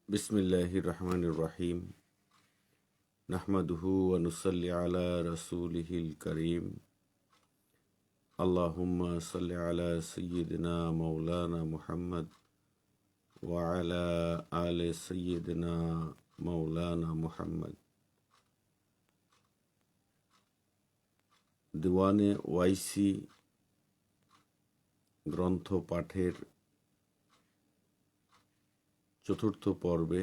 বিসমিল্লাহির রহমানির রহিম। নাহমাদুহু ওয়া নুসাল্লি আলা রাসূলিহিল কারীম। আল্লাহুম্মা সাল্লি আলা সাইয়্যিদিনা মাওলানা মুহাম্মদ ওয়া আলা আলি সাইয়্যিদিনা মাওলানা মুহাম্মদ। দিওয়ানে ওয়াইসি গ্রন্থ পাঠের চতুর্থ পর্বে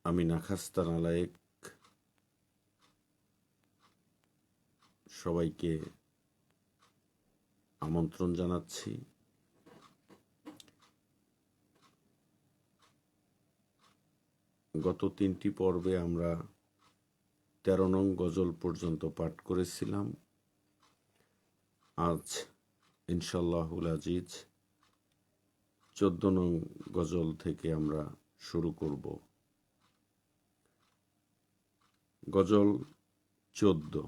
আমি নাখাস্তা নালায়েক সবাইকে আমন্ত্রণ জানাচ্ছি। গত তিনটি পর্বে আমরা 13 নং গজল পর্যন্ত পাঠ করেছিলাম। আজ ইনশাল্লাহুল আজিজ 14 নং গজল থেকে আমরা শুরু করব। গজল 14।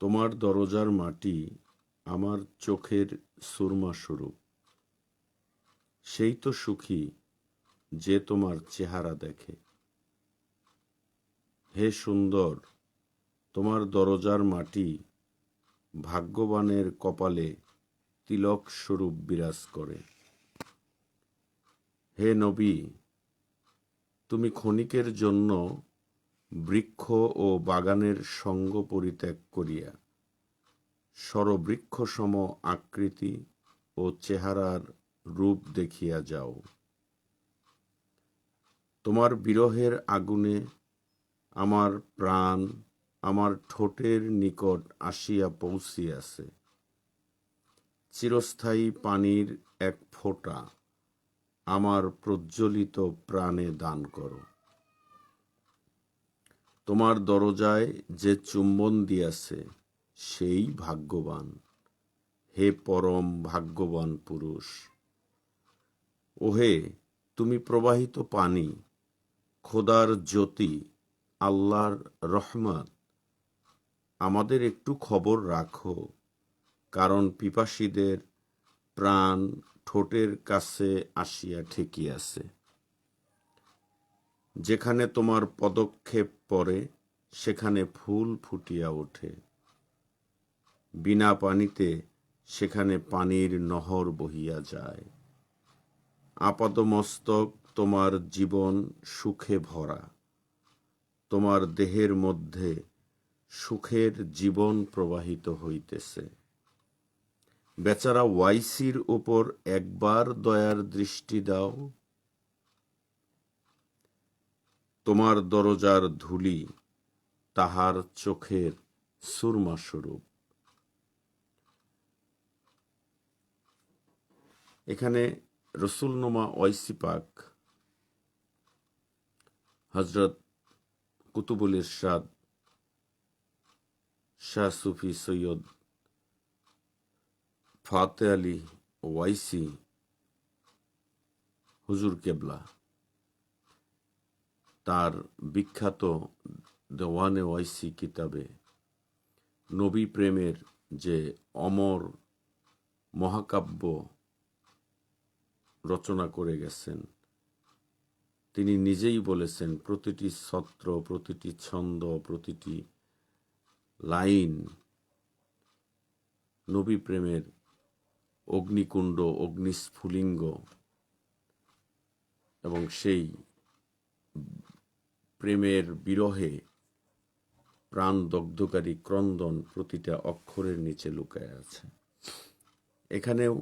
তোমার দরজার মাটি আমার চোখের সুরমা স্বরূপ, সেই তো সুখী যে তোমার চেহারা দেখে। হে সুন্দর, তোমার দরজার মাটি ভাগ্যবানের কপালে তিলক স্বরূপ বিরাজ করে। হে নবী, তুমি ক্ষণিকের জন্য বৃক্ষ ও বাগানের সঙ্গ পরিত্যাগ করিয়া সরবৃক্ষসম আকৃতি ও চেহারার রূপ দেখিয়া যাও। তোমার বিরহের আগুনে আমার প্রাণ আমার ঠোঁটের নিকট আসিয়া পৌঁছিয়াছে। চিরস্থায়ী পানির এক ফোঁটা আমার প্রজ্বলিত প্রাণে দান করো। তোমার দরজায় যে চুম্বন দিয়াছে সেই ভাগ্যবান। হে পরম ভাগ্যবান পুরুষ, ওহে তুমি প্রবাহিত পানি, খোদার জ্যোতি, আল্লাহর রহমত, আমাদের একটু খবর রাখো, কারণ পিপাসীদের প্রাণ ঠোঁটের কাছে আসিয়া ঠেকিয়াছে। যেখানে তোমার পদক্ষেপ পড়ে সেখানে ফুল ফুটিয়া ওঠে, বিনা পানিতে সেখানে পানির নহর বহিয়া যায়। আপাদমস্তক তোমার জীবন সুখে ভরা, তোমার দেহের মধ্যে সুখের জীবন প্রবাহিত হইতেছে। বেচারা ওয়াইসির উপর একবার দয়ার দৃষ্টি দাও। তোমার দরজার ধূলি তাহার চোখের সুরমা স্বরূপ। এখানে রসুলনুমা ওয়াইসি পাক হজরত কুতুবুল ইরশাদ শাহ সুফি সৈয়দ ফাতে আলী ওয়াইসি হুজুর কেবলা তার বিখ্যাত দেওয়ানে ওয়াইসি কিতাবে নবী প্রেমের যে অমর মহাকাব্য রচনা করে গেছেন, তিনি নিজেই বলেছেন প্রতিটি ছত্র, প্রতিটি ছন্দ, প্রতিটি লাইন নবী প্রেমের অগ্নিকুণ্ড, অগ্নিস্ফুলিঙ্গ, এবং সেই প্রেমের বিরহে প্রাণ দগ্ধকারী ক্রন্দন প্রতিটা অক্ষরের নিচে লুকায় আছে। এখানেও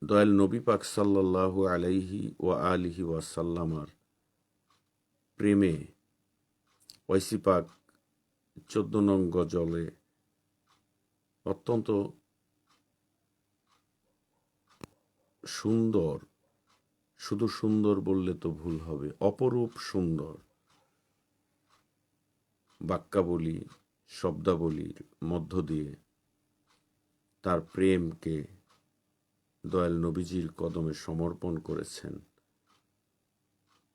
দয়াল নবী পাক সাল্লাল্লাহু আলাইহি ওয়া আলিহি ওয়াসাল্লামার প্রেমে ওয়াইসি পাক 14 নং গজলে অত্যন্ত সুন্দর, শুধু সুন্দর বললে তো ভুল হবে, অপরূপ সুন্দর বাক্যাবলী, শব্দাবলীর মধ্য দিয়ে তার প্রেমকে দয়াল নবীজির কদমে সমর্পণ করেছেন।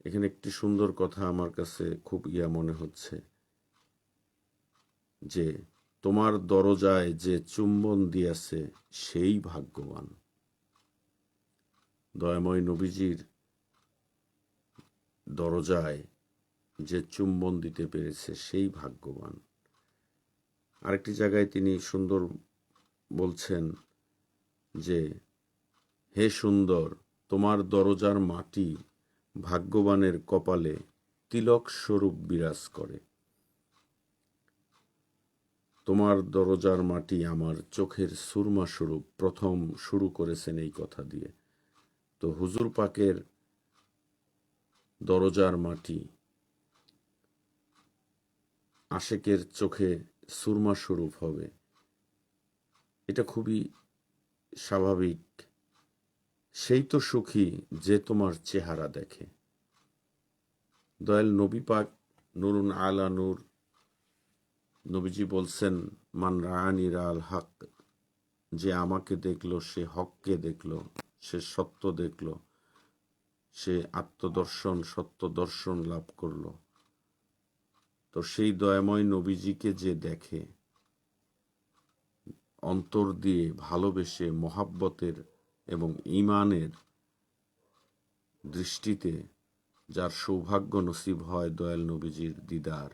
এখানে একটি সুন্দর কথা আমার কাছে খুব মনে হচ্ছে যে তোমার দরজায় যে চুম্বন দিয়াছে সেই ভাগ্যবান। দয়াময় নবীজির দরজায় যে চুম্বন দিতে পেরেছে সেই ভাগ্যবান। আরেকটি জায়গায় তিনি সুন্দর বলছেন যে, হে সুন্দর, তোমার দরজার মাটি ভাগ্যবানের কপালে তিলক স্বরূপ বিরাজ করে। তোমার দরজার মাটি আমার চোখের সুরমা স্বরূপ। প্রথম শুরু করেছেন এই কথা দিয়ে। তো হুজুর পাকের দরজার মাটি আশেকের চোখে সুরমা স্বরূপ হবে, এটা খুবই স্বাভাবিক। সেই তো সুখী যে তোমার চেহারা দেখে। দয়াল নবী পাক নুরুন আলা নূর, নবীজি বলছেন, মান রাআনি রাআল হক, যে আমাকে দেখলো সে হককে দেখলো, সে সত্য দেখলো, সে আত্মদর্শন সত্য দর্শন লাভ করলো। তো সেই দয়াময় নবীজিকে যে দেখে, অন্তর দিয়ে ভালোবেসে মহাব্বতের এবং ঈমানের দৃষ্টিতে যার সৌভাগ্য নসিব হয় দয়াল নবীজির দিদার,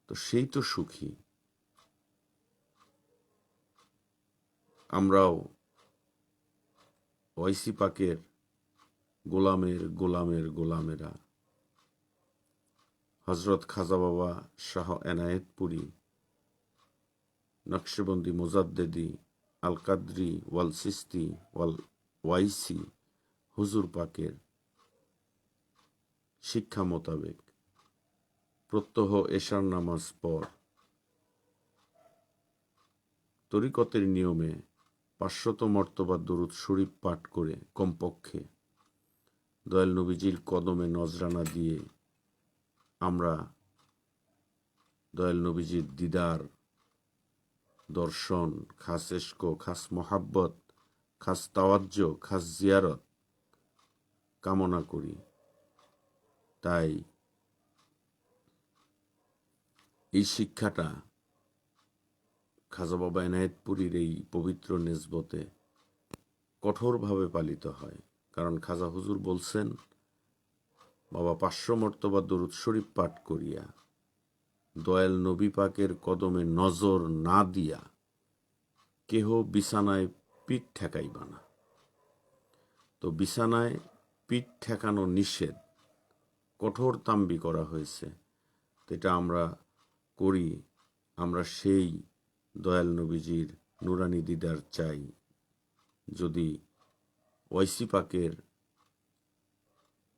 তো সেই তো সুখী। আমরাও ওয়াইসি পাকের গোলামের গোলামের গোলামেরা। হজরত খাজা বাবা শাহ এনায়েতপুরী, নকশবন্দি মুজাদ্দেদি, আল কাদরি ওয়াল সিস্তি ওয়াল ওয়াইসি হুজুর পাকের শিক্ষা মোতাবেক প্রত্যহ এশার নামাজ পর তরিকতের নিয়মে 500 মর্তবা দরুদ শরীফ পাঠ করে কমপক্ষে দয়াল নবীজির কদমে নজরানা দিয়ে আমরা দয়াল নবীজির দিদার, দর্শন, খাস এশক, খাস মোহাব্বত, খাস তাওয়াজ্জ, খাস জিয়ারত কামনা করি। তাই এই শিক্ষাটা খাজা বাবা এনায়েতপুরীর এই পবিত্র নেসবতে কঠোরভাবে পালিত হয়। কারণ খাজা হুজুর বলছেন, বাবা 500 মর্তবা দরুদ শরীফ পাঠ করিয়া দয়াল নবী পাকের কদমে নজর না দিয়া কেহ বিছানায় পিঠ ঠেকাইবা না। তো বিছানায় পিঠ ঠেকানো নিষেধ, কঠোর তাম্বি করা হয়েছে। এটা আমরা করি। আমরা সেই দয়াল নবীজির নুরানি দিদার চাই। যদি ওয়াইসি পাকের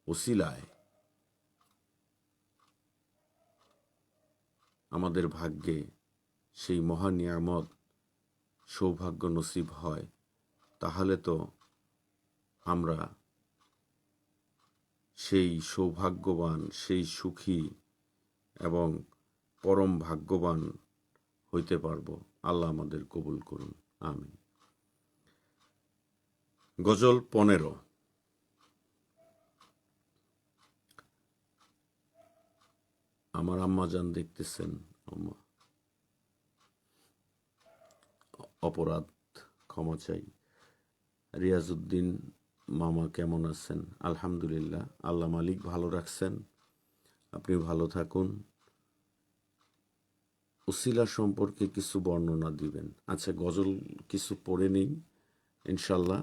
ওসিলায় আমাদের ভাগ্যে সেই মহা নিয়ামত সৌভাগ্য নসিব হয়, তাহলে তো আমরা সেই সৌভাগ্যবান, সেই সুখী এবং পরম ভাগ্যবান হইতে পারব। আল্লাহ আমাদের কবুল করুন, আমিন। গজল 15। আমার আম্মা জান দেখতেছেন, অপরাধ ক্ষমা চাই। রিয়াজউদ্দিন মামা কেমন আছেন? আলহামদুলিল্লাহ, আল্লাহ মালিক ভালো রাখছেন, আপনি ভালো থাকুন। উসিলা সম্পর্কে কিছু বর্ণনা দিবেন। আচ্ছা, গজল কিছু পড়ে নেই, ইনশাল্লাহ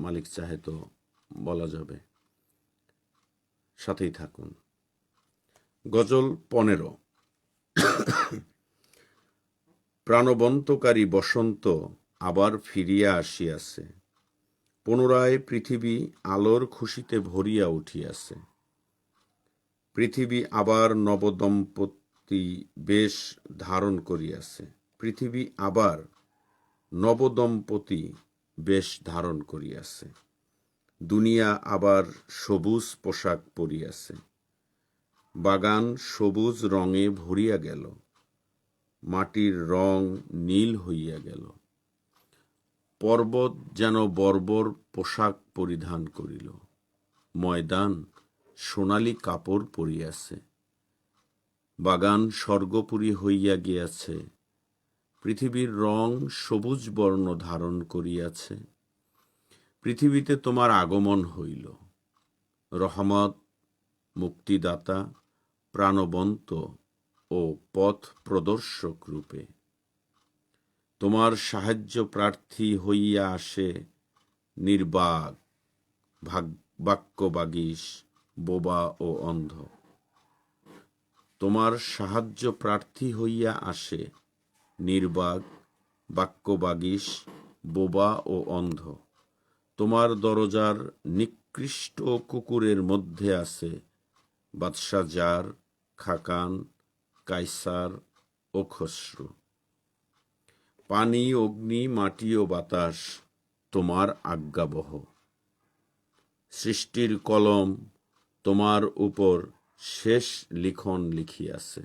মালিক চাহে তো বলা যাবে, সাথেই থাকুন। গজল 15। প্রাণবন্তকারী বসন্ত আবার ফিরিয়া আসিয়াছে, পুনরায় পৃথিবী আলোর খুশিতে ভরিয়া উঠিয়াছে। পৃথিবী আবার নবদম্পতি বেশ ধারণ করিয়াছে। পৃথিবী আবার নবদম্পতি বেশ ধারণ করিয়াছে। দুনিয়া আবার সবুজ পোশাক পরিয়াছে। বাগান সবুজ রঙে ভরিয়া গেল, মাটির রং নীল হইয়া গেল। পর্বত যেন বর্বর পোশাক পরিধান করিল, ময়দান সোনালি কাপড় পরিয়াছে। বাগান স্বর্গপুরী হইয়া গিয়াছে, পৃথিবীর রং সবুজ বর্ণ ধারণ করিয়াছে। পৃথিবীতে তোমার আগমন হইল, রহমত, মুক্তিদাতা, প্রাণবন্ত ও পথ প্রদর্শক রূপে। তোমার সাহায্য প্রার্থী হইয়া আসে নির্বাক, বাক্যবাগীশ, বোবা ও অন্ধ। তোমার সাহায্য প্রার্থী হইয়া আসে নির্বাক, বাক্যবাগীশ, বোবা ও অন্ধ। তোমার দরজার নিকৃষ্ট কুকুরের মধ্যে আছে বাদশা জার, খাকান, কায়সার ও খসরু। পানি, অগ্নি, মাটি ও বাতাস তোমার আজ্ঞাবহ। সৃষ্টির কলম তোমার উপর শেষ লিখন লিখিয়াছে।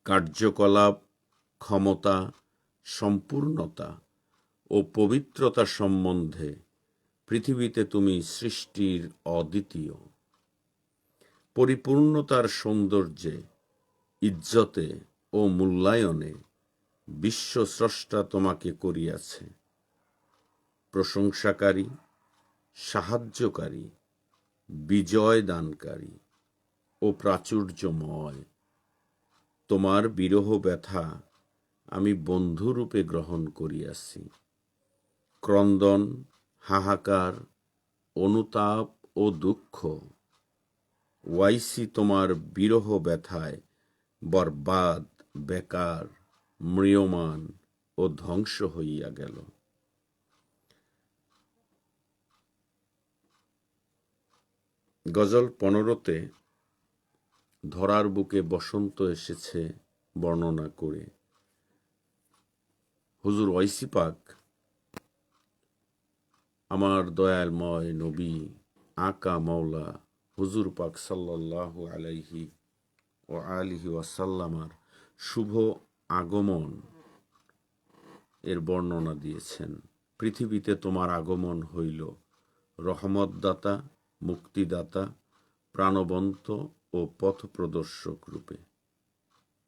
কার্যকলাপ, ক্ষমতা, সম্পূর্ণতা ও পবিত্রতা সম্বন্ধে পৃথিবীতে তুমি সৃষ্টির অদ্বিতীয়। পরিপূর্ণতার সৌন্দর্যে, ইজ্জতে ও মূল্যায়নে বিশ্বস্রষ্টা তোমাকে করিয়াছে প্রশংসাকারী, সাহায্যকারী, বিজয় দানকারী ও প্রাচুর্যময়। তোমার বিরহ ব্যথা আমি বন্ধুরূপে গ্রহণ করিয়াছি। ক্রন্দন, হাহাকার, অনুতাপ ও দুঃখ ওয়াইসি তোমার বিরহ ব্যথায় বরবাদ, বেকার, ম্রিয়মাণ ও ধ্বংস হইয়া গেল। গজল 15-তে ধরার বুকে বসন্ত এসেছে বর্ণনা করে হুজুর ওয়াইসি পাক আমার দয়ালময় নবী আকা মাওলা হুজুর পাক সাল্লাল্লাহু আলাইহি ও আলিহি ওয়াসাল্লামার শুভ আগমন এর বর্ণনা দিয়েছেন। পৃথিবীতে তোমার আগমন হইল রহমতদাতা, মুক্তিদাতা, প্রাণবন্ত ও পথ প্রদর্শক রূপে।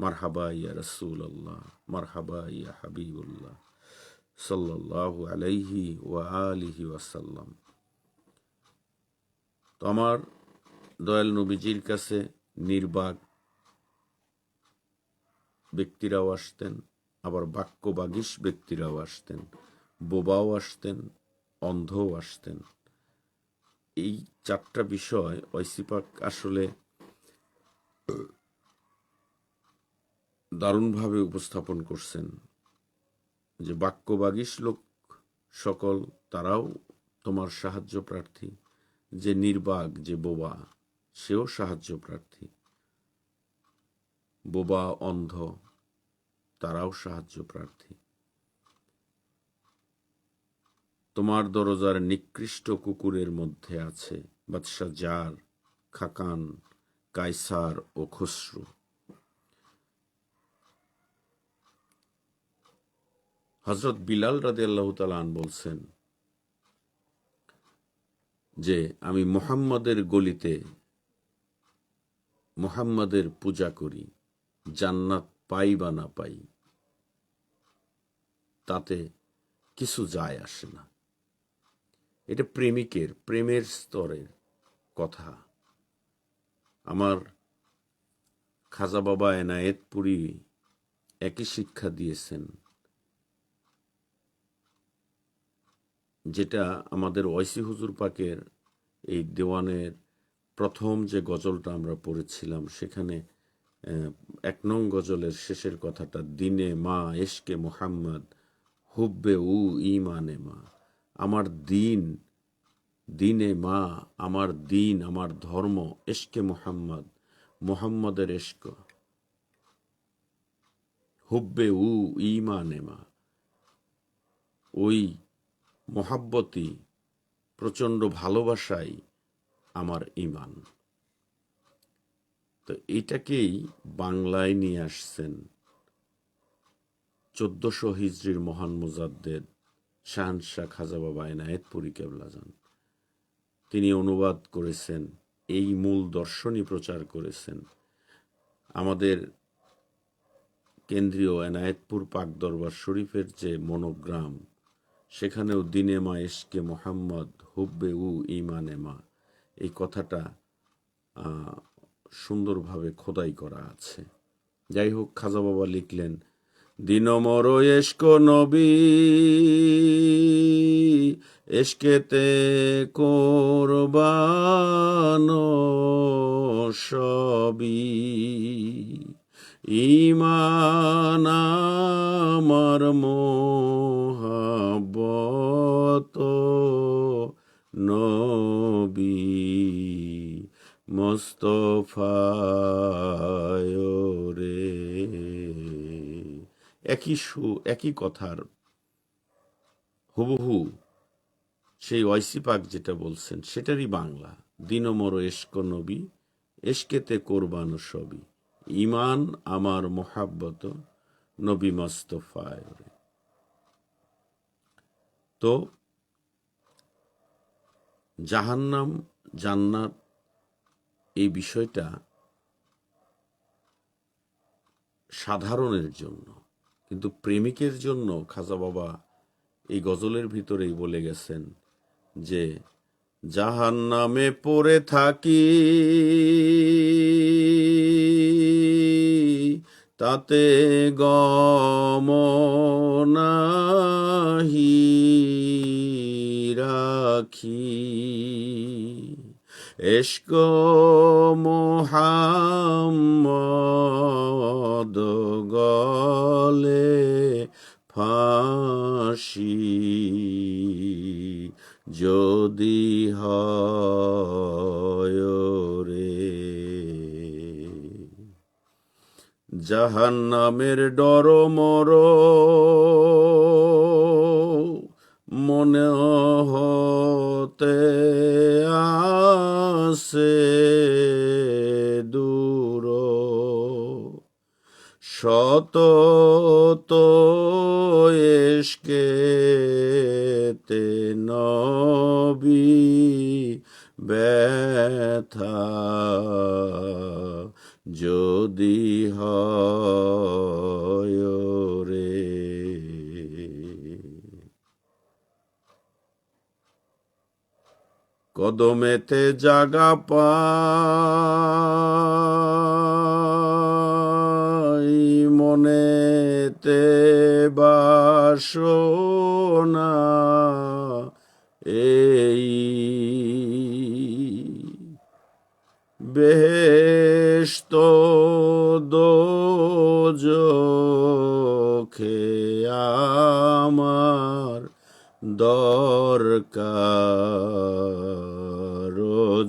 মারহাবা ইয়া রাসূলুল্লাহ, মারহাবা ইয়া হাবিবুল্লাহ সাল্লাল্লাহু আলাইহি ওয়া আলিহি ওয়াসাল্লাম। তো আমার দয়াল নবীজির কাছে নির্বাক ব্যক্তিরাও আসতেন, আবার বাক্যবাগীশ ব্যক্তিরাও আসতেন, বোবাও আসতেন, অন্ধও আসতেন। এই 4টা বিষয় ওয়াইসি পাক আসলে দারুণভাবে উপস্থাপন করছেন যে বাক্যবাগীশ লোক সকল তারাও তোমার সাহায্য প্রার্থী, যে নির্বাক, যে বোবা সেও সাহায্য প্রার্থী, বোবা, অন্ধ তারাও সাহায্য প্রার্থী। তোমার দরজার নিকৃষ্ট কুকুরের মধ্যে আছে বাদশা জার, খাকান, কায়সার ও খসরু। হযরত বিলাল রাদিয়াল্লাহু তাআলা আনহু বলছেন যে আমি মুহাম্মাদের গলিতে মুহাম্মাদের পূজা করি, জান্নাত পাই বা না পাই তাতে কিছু যায় আসে না। এটা প্রেমের স্তরের কথা। আমার খাজা বাবা এনায়েতপুরী একই শিক্ষা দিয়েছেন, যেটা আমাদের ওয়াইসি হুজুর পাকের এই দেওয়ানের প্রথম যে গজলটা আমরা পড়েছিলাম সেখানে 1 নং গজলের শেষের কথাটা, দিনে মা এশকে মুহাম্মদ হুব্বে উ ইমানে মা। আমার দিন, দিনে মা, আমার দিন, আমার ধর্ম এশকে মুহাম্মদ, মুহাম্মদের এশক, হুব্বে উ ইমানে মা, ওই মোহাব্বতই, প্রচণ্ড ভালোবাসাই আমার ইমান। তো এটাকেই বাংলায় নিয়ে আসছেন 1400 হিজরির মহান মুজাদ্দেদ শাহনশাহ খাজা বাবা এনায়েতপুরী কেবলাজান। তিনি অনুবাদ করেছেন, এই মূল দর্শনই প্রচার করেছেন। আমাদের কেন্দ্রীয় এনায়েতপুর পাক দরবার শরীফের যে মনোগ্রাম, সেখানেও দিনে মা ইশকে মোহাম্মদ হুব্বে উ ইমানে মা, এই কথাটা সুন্দরভাবে খোদাই করা আছে। যাই হোক, খাজা বাবা লিখলেন, দিনমর এশক নবী এশকেতে কোরবান সবই, ঈমান আমার মোহাব্বত নবী মোস্তফায় রে। একই কথার হুবহু সেই ওয়াইসি পাক যেটা বলছেন সেটারই বাংলা। দিনমর এশক নবী এশকেতে কোরবান সবই, ঈমান আমার মোহাব্বত নবী মোস্তফায় রে। তো জাহান্নাম জান্নাত এই বিষয়টা সাধারণের জন্য, কিন্তু প্রেমিকের জন্য খাজা বাবা এই গজলের ভিতরেই বলে গেছেন যে জাহান্নামে পড়ে থাকি তাতে গম নাহি রাখি, এশক মোহাম্মদ গলে ফাঁসি যদি হয় রে। জাহান্নামের ডর মর মনে হতে আসে দূর, শত তো এশকেতে নবী ব্যথা যদি হয় রে। কদমেতে জাগা পাই মনেতে বাসনা এই, বেহেশত দোজখে আমার দরকার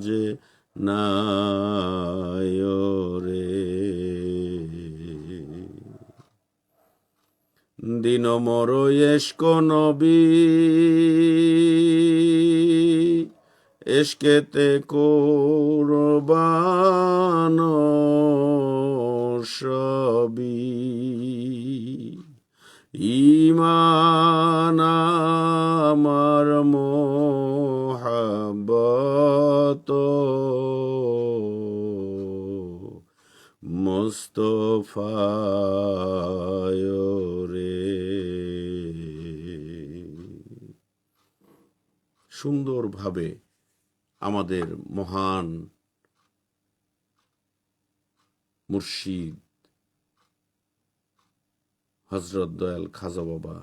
যে নাই রে। দিনমর এশক নবী এশকেতে কোরবান সবই, ঈমান আমার মোহাব্বত মোস্তফায় রে। সুন্দরভাবে আমাদের মহান মুর্শিদ হযরত দয়াল খাজা বাবা,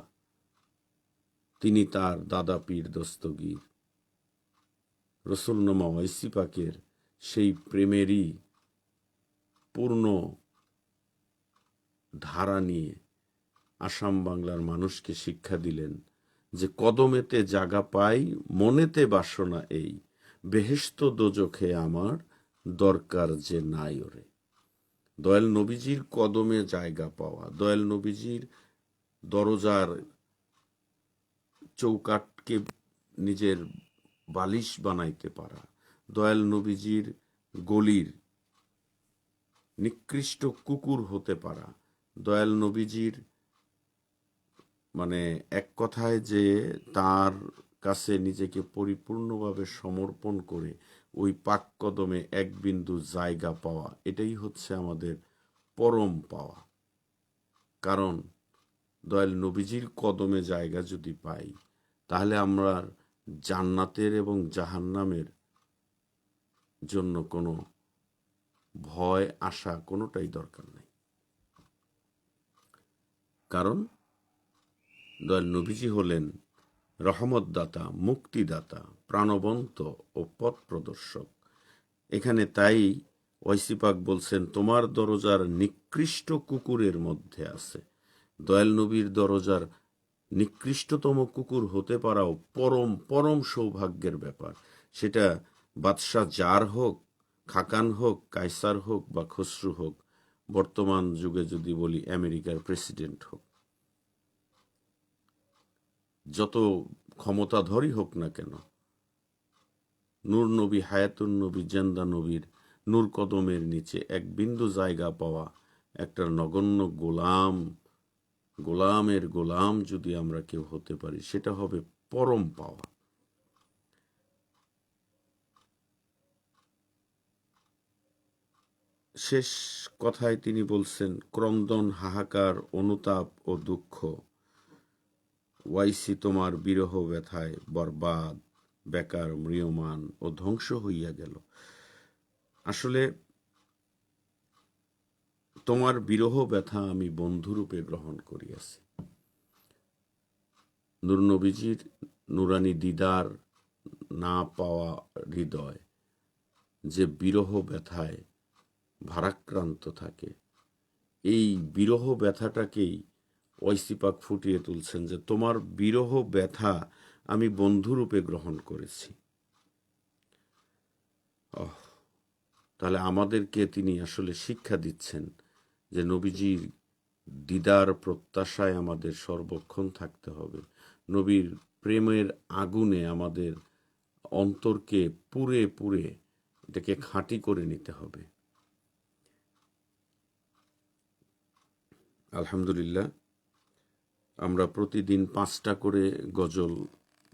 তিনি তার দাদা পীর দস্তগীর রসুলনামা ওয়াইসি পাকের সেই প্রেমেরই পূর্ণ ধারা নিয়ে আসাম বাংলার মানুষকে শিক্ষা দিলেন যে কদমেতে জাগা পাই মনেতে বাসনা এই, বেহেশত দোজখে আমার দরকার যে নাই ওরে। দয়াল নবীজির কদমে জায়গা পাওয়া, দয়াল নবীজির দরজার চৌকাটকে নিজের বালিশ বানাইতে পারা, দয়াল নবীজির গলির নিকৃষ্ট কুকুর হতে পারা, দয়াল নবীজির মানে এক কথায় যে তার কাছে নিজেকে পরিপূর্ণভাবে সমর্পণ করে ওই পাক কদমে এক বিন্দু জায়গা পাওয়া, এটাই হচ্ছে আমাদের পরম পাওয়া। কারণ দয়াল নবীজির কদমে জায়গা যদি পাই, তাহলে আমরা জান্নাতের এবং জাহান্নামের জন্য কোনো ভয় আশা কোনোটাই দরকার নেই। কারণ দয়াল নবীজি হলেন রহমতদাতা, মুক্তিদাতা, প্রাণবন্ত ও পথ প্রদর্শক। এখানে তাই ওয়াইসি পাক বলছেন, তোমার দরজার নিকৃষ্ট কুকুরের মধ্যে আছে। দয়াল নবীর দরজার নিকৃষ্টতম কুকুর হতে পারাও পরম পরম সৌভাগ্যের ব্যাপার। সেটা বাদশাহ জার হোক, খাকান হোক, কায়সার হোক বা খসরু হোক, বর্তমান যুগে যদি বলি আমেরিকার প্রেসিডেন্ট হোক, যত ক্ষমতাধরই হোক না কেন, নূর নবী, হায়াতুন নবী, জেন্দা নবীর নূর কদমের নিচে এক বিন্দু জায়গা পাওয়া একটা নগণ্য গোলামের গোলাম যদি আমরা কেউ হতে পারি, সেটা হবে পরম পাওয়া। শেষ কথায় তিনি বলছেন, ক্রন্দন, হাহাকার, অনুতাপ ও দুঃখ, ওয়াইসি তোমার বিরহ ব্যথায় বরবাদ, বেকার, ম্রিয়মান ও ধ্বংস হইয়া গেল। আসলে তোমার বিরহ ব্যথা আমি বন্ধুরূপে গ্রহণ করিয়াছি। নূর নবীজির নুরানি দিদার না পাওয়া হৃদয় যে বিরহ ব্যথায় ভারাক্রান্ত থাকে, এই বিরহ ব্যথাটাকেই ওয়াইসি পাক ফুটিয়ে তুলছেন যে তোমার বিরহ ব্যথা আমি বন্ধুরূপে গ্রহণ করেছি। তাহলে আমাদেরকে তিনি আসলে শিক্ষা দিচ্ছেন যে নবীজির দিদার প্রত্যাশায় আমাদের সর্বক্ষণ থাকতে হবে। নবীর প্রেমের আগুনে আমাদের অন্তরকে পুড়ে পুড়ে এটাকে খাঁটি করে নিতে হবে। আলহামদুলিল্লাহ, আমরা প্রতিদিন 5টা করে গজল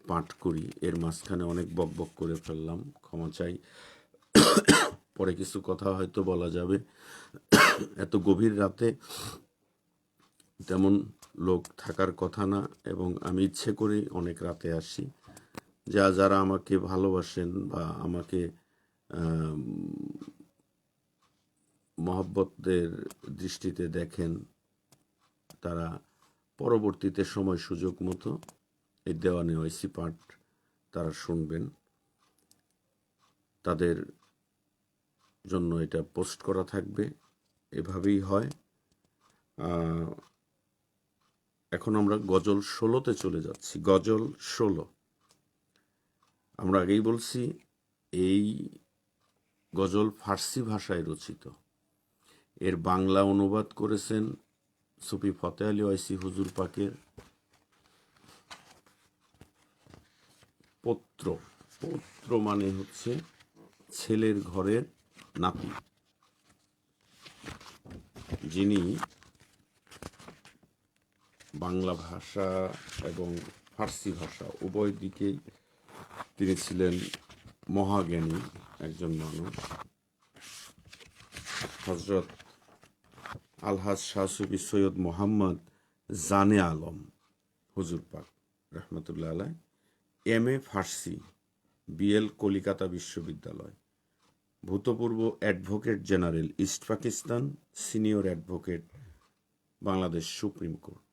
পাঠ করি। এর মাঝখানে অনেক বকবক করে ফেললাম, ক্ষমা চাই। পরে কিছু কথা হয়তো বলা যাবে। এত গভীর রাতে তেমন লোক থাকার কথা না, এবং আমি ইচ্ছে করেই অনেক রাতে আসি। যারা আমাকে ভালোবাসেন বা আমাকে মহব্বতের দৃষ্টিতে দেখেন, তারা পরবর্তীতে সময় সুযোগ মতো এই দেওয়ানে ওয়াইসি পাঠ তারা শুনবেন। তাদের জন্য এটা পোস্ট করা থাকবে, এভাবেই হয়। এখন আমরা গজল 16তে চলে যাচ্ছি। গজল 16, আমরা আগেই বলছি এই গজল ফার্সি ভাষায় রচিত। এর বাংলা অনুবাদ করেছেন সুফি ফতেহ আলী ওয়াইসি হুজুর পাকের পৌত্র। পৌত্র মানে হচ্ছে ছেলের ঘরের নাতি, যিনি বাংলা ভাষা এবং ফার্সি ভাষা উভয় দিকেই তিনি ছিলেন মহাজ্ঞানী একজন মানুষ। হজরত আলহাজ শাহ সুফি সৈয়দ মোহাম্মদ জানে আলম হুজুর পাক রহমতুল্লাহ আলাই, MA ফার্সি, BL কলিকাতা বিশ্ববিদ্যালয়, ভূতপূর্ব advocate general East Pakistan, senior advocate Bangladesh supreme court.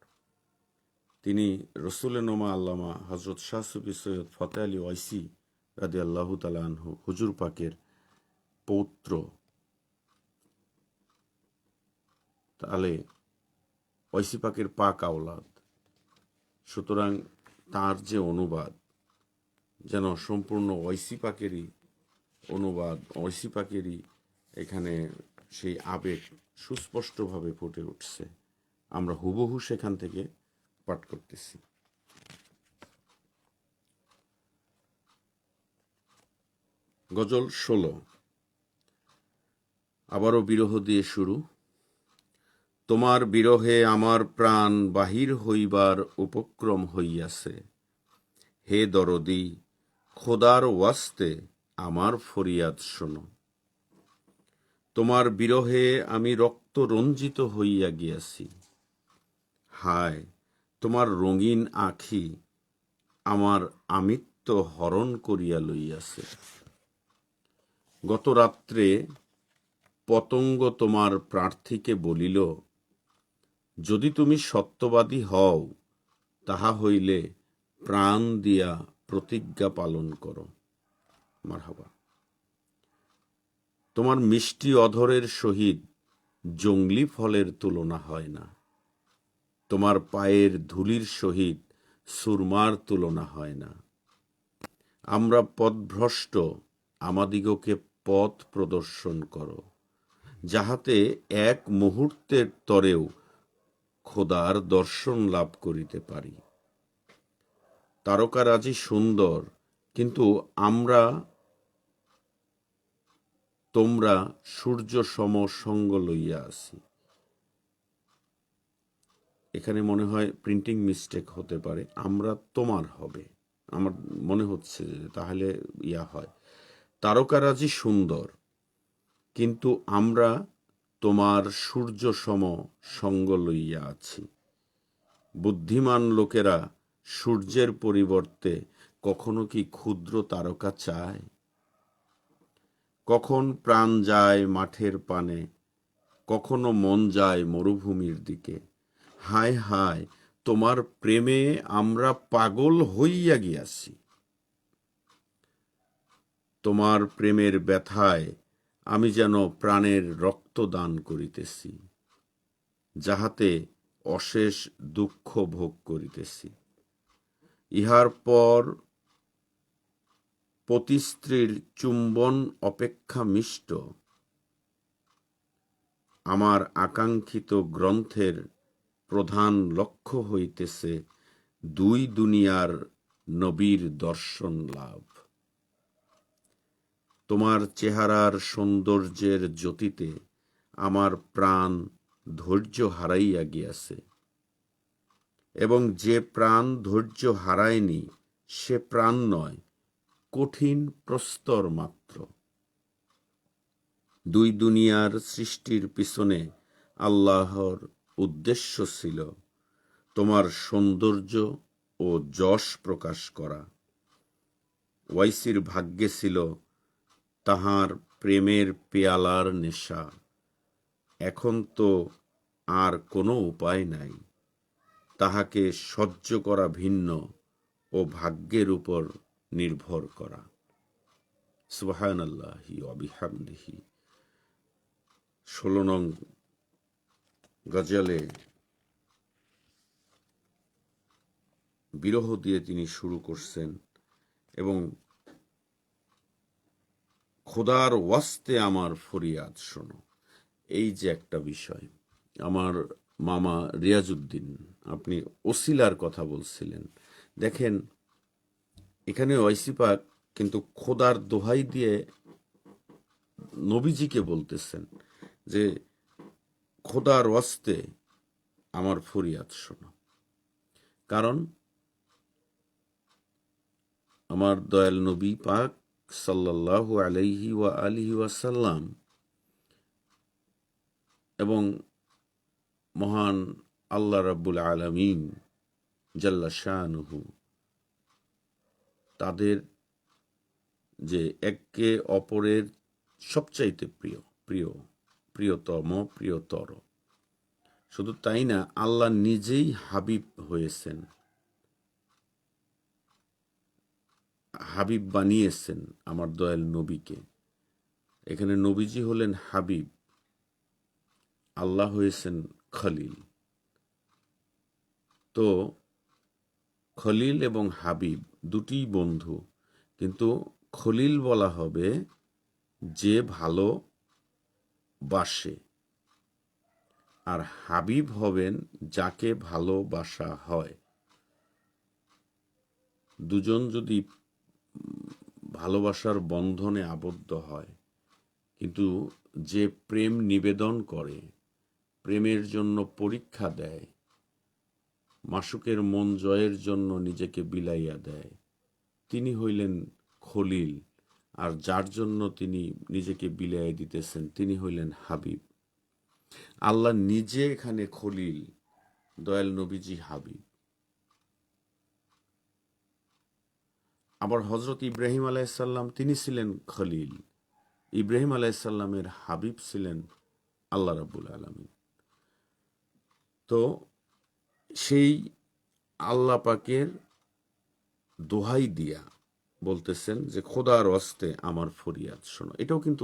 তিনি রসুলে নোমা আল্লামা হজরত শাহ সুফি সৈয়দ ফতেহ আলী ওয়াইসি রাদিয়াল্লাহু তাআলা আনহু হুজুর পাকের পৌত্র। তাহলে ওয়াইসি পাকের পাক আওলাদ, সুতরাং তার যে অনুবাদ যেন সম্পূর্ণ ওয়াইসি পাকেরই অনুবাদ, ওয়াইসি পাকেরই এখানে সেই আবেগ সুস্পষ্টভাবে ফুটে উঠছে। আমরা হুবহু সেখান থেকে পাঠ করতেছি। গজল 16, আবারও বিরহ দিয়ে শুরু। তোমার বিরহে আমার প্রাণ বাহির হইবার উপক্রম হইয়াছে। হে দরদি, খোদার ওয়াস্তে আমার ফরিয়াদ শোনো। তোমার বিরহে আমি রক্ত রঞ্জিত হইয়া গিয়াছি। হায়, তোমার রঙিন আঁখি আমার আমিত্ব হরণ করিয়া লইয়াছে। গত রাত্রে পতঙ্গ তোমার প্রার্থীকে বলিল, যদি তুমি সত্যবাদী হও, তাহা হইলে প্রাণ দিয়া প্রতিজ্ঞা পালন করো। মারহাবা। তোমার মিষ্টি অধরের সহিত জংলি ফলের তুলনা হয় না, তোমার পায়ের ধুলির সহিত সুরমার তুলনা হয় না। আমরা পথভ্রষ্ট, আমাদিগকে পথ প্রদর্শন করো, যাহাতে এক মুহূর্তের তরেও খোদার দর্শন লাভ করিতে পারি। তারকারাজি সুন্দর, কিন্তু তোমরা সূর্য সম সঙ্গ লইয়া আছি। এখানে মনে হয় প্রিন্টিং মিস্টেক হতে পারে, আমরা তোমার হবে, আমার মনে হচ্ছে যে তাহলে হয় তারকারাজি সুন্দর, কিন্তু আমরা তোমার সূর্য সম সঙ্গ লইয়া আছি। বুদ্ধিমান লোকেরা সূর্যের পরিবর্তে কখনো কি ক্ষুদ্র তারকা চায়? কখন প্রাণ যায় মাঠের পানে, কখনো মন যায় মরুভূমির দিকে। হায় হায়, তোমার প্রেমে আমরা পাগল হইয়া গিয়াছি। তোমার প্রেমের ব্যথায় আমি যেন প্রাণের রক্ত দান করিতেছি, যাহাতে অশেষ দুঃখ ভোগ করিতেছি। ইহার পর পতিস্ত্রীর চুম্বন অপেক্ষা মিষ্ট আমার আকাঙ্ক্ষিত গ্রন্থের প্রধান লক্ষ্য হইতেছে দুই দুনিয়ার নবীর দর্শন লাভ। তোমার চেহারার সৌন্দর্যের জ্যোতিতে আমার প্রাণ ধৈর্য হারাইয়া গিয়াছে, এবং যে প্রাণ ধৈর্য হারায়নি সে প্রাণ নয়, কঠিন প্রস্তর মাত্র। দুই দুনিয়ার সৃষ্টির পিছনে আল্লাহর উদ্দেশ্য ছিল তোমার সৌন্দর্য ও যশ প্রকাশ করা। ওয়াইসির ভাগ্যে ছিল তাহার প্রেমের পেয়ালার নেশা। এখন তো আর কোনো উপায় নাই, তাহাকে সহ্য করা ভিন্ন ও ভাগ্যের উপর নির্ভর করা। সুবহানাল্লাহি ওয়া বিহামদিহি। 16 নং গজলে বিরহ দিয়ে তিনি শুরু করছেন, এবং খোদার ওয়াস্তে আমার ফরিয়াদ শোনো। এই যে একটা বিষয়, আমার মামা রিয়াজউদ্দিন, আপনি ওসিলার কথা বলছিলেন। দেখেন, এখানে ওয়াইসি পাক কিন্তু খোদার দোহাই দিয়ে নবীজিকে বলতেছেন যে খোদার ওয়াস্তে আমার ফরিয়াদ শোনো। কারণ আমার দয়াল নবী পাক সাল্লাল্লাহু আলাইহি ওয়া আলিহি ওয়াসাল্লাম এবং মহান আল্লাহ রাব্বুল আলামিন জাল্লা শানুহু, তাদের যে একে অপরের সবচাইতে প্রিয়তম প্রিয়তর। শুধু তাই না, আল্লাহ নিজেই হাবিব হয়েছেন, হাবিব বানিয়েছেন আমার দয়াল নবীকে। এখানে নবীজি হলেন হাবিব, আল্লাহ হয়েছেন খলিল। তো খলিল এবং হাবিব দুটি বন্ধু, কিন্তু খলিল বলা হবে যে ভালো বাসে, আর হাবিব হবেন যাকে ভালোবাসা হয়। দুজন যদি ভালোবাসার বন্ধনে আবদ্ধ হয়, কিন্তু যে প্রেম নিবেদন করে, প্রেমের জন্য পরীক্ষা দেয়, মাসুকের মন জয়ের জন্য নিজেকে বিলাইয়া দেয়, তিনি হইলেন খলিল। আর যার জন্য তিনি নিজেকে বিলাইয়া দিতেছেন তিনি হইলেন হাবিব। আল্লাহ নিজে এখানে খলিল, দয়াল নবীজি হাবিব। আবার হজরত ইব্রাহিম আলাইসাল্লাম তিনি ছিলেন খলিল, ইব্রাহিম আলাইসাল্লামের হাবিব ছিলেন আল্লাহ রাব্বুল আলামিন। তো সেই আল্লাহ পাকের দোহাই দিয়া বলতেছেন যে খোদার ওয়াস্তে আমার ফরিয়াদ শোনো। এটাও কিন্তু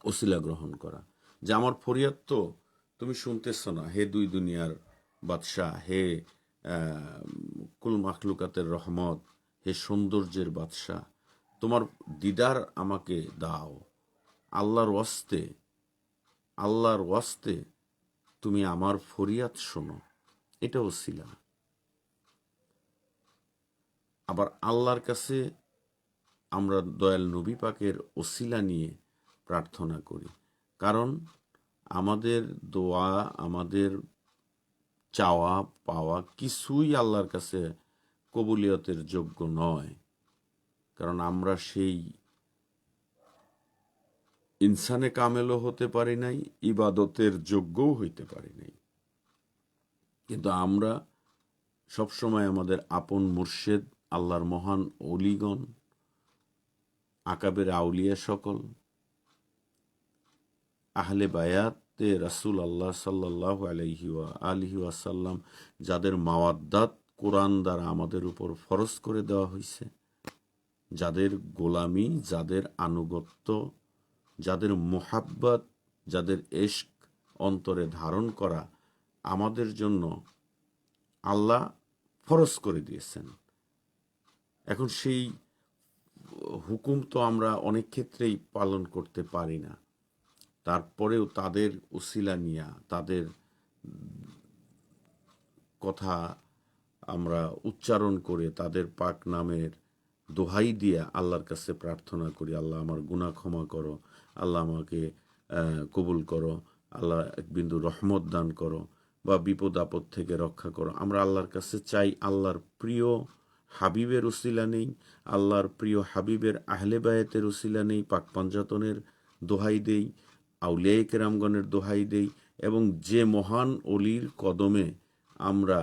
ওসিলা গ্রহণ করা, যে আমার ফরিয়াদ তো তুমি শুনতেছ না, হে দুই দুনিয়ার বাদশাহ, হে কুল মাখলুকাতের রহমত, হে সৌন্দর্যের বাদশাহ, তোমার দিদার আমাকে দাও। আল্লাহর ওয়াস্তে, আল্লাহর ওয়াস্তে তুমি আমার ফরিয়াদ শোনো। এটা ওসিলা। আবার আল্লাহর কাছে আমরা দয়াল নবী পাকের ওসিলা নিয়ে প্রার্থনা করি, কারণ আমাদের দোয়া, আমাদের চাওয়া পাওয়া কিছুই আল্লাহর কাছে কবুলিয়তের যোগ্য নয়। কারণ আমরা সেই ইনসানে কামেলও হতে পারি নাই, ইবাদতের যোগ্যও হইতে পারি নাই। কিন্তু আমরা সবসময় আমাদের আপন মুর্শেদ, আল্লাহর মহান অলিগণ, আকাবের আউলিয়া সকল, আহলে বায়াতে রাসূল আল্লাহ সাল্লাল্লাহু আলাইহি ওয়াসাল্লাম, যাদের মাওয়াদ্দাত কোরআন দ্বারা আমাদের উপর ফরজ করে দেওয়া হয়েছে, যাদের গোলামি, যাদের আনুগত্য, যাদের মোহাব্বত, যাদের ইশক অন্তরে ধারণ করা আমাদের জন্য আল্লাহ ফরজ করে দিয়েছেন। এখন সেই হুকুম তো আমরা অনেক ক্ষেত্রেই পালন করতে পারি না, তারপরেও তাদের উসিলা নিয়া, তাদের কথা আমরা উচ্চারণ করে, তাদের পাক নামের দোহাই দিয়া আল্লাহর কাছে প্রার্থনা করি, আল্লাহ আমার গুনাহ ক্ষমা করো, আল্লাহ আমাকে কবুল করো, আল্লাহ এক বিন্দু রহমত দান করো, বা বিপদ আপদ থেকে রক্ষা করো। আমরা আল্লাহর কাছে চাই। আল্লাহর প্রিয় হাবিবের উসিলা নেই, আল্লাহর প্রিয় হাবিবের আহলে বায়াতের উসিলা নেই, পাক পাঞ্জাতনের দোহাই দেই, আউলিয়ায়ে কেরামগণের দোহাই দেই, এবং যে মহান অলির কদমে আমরা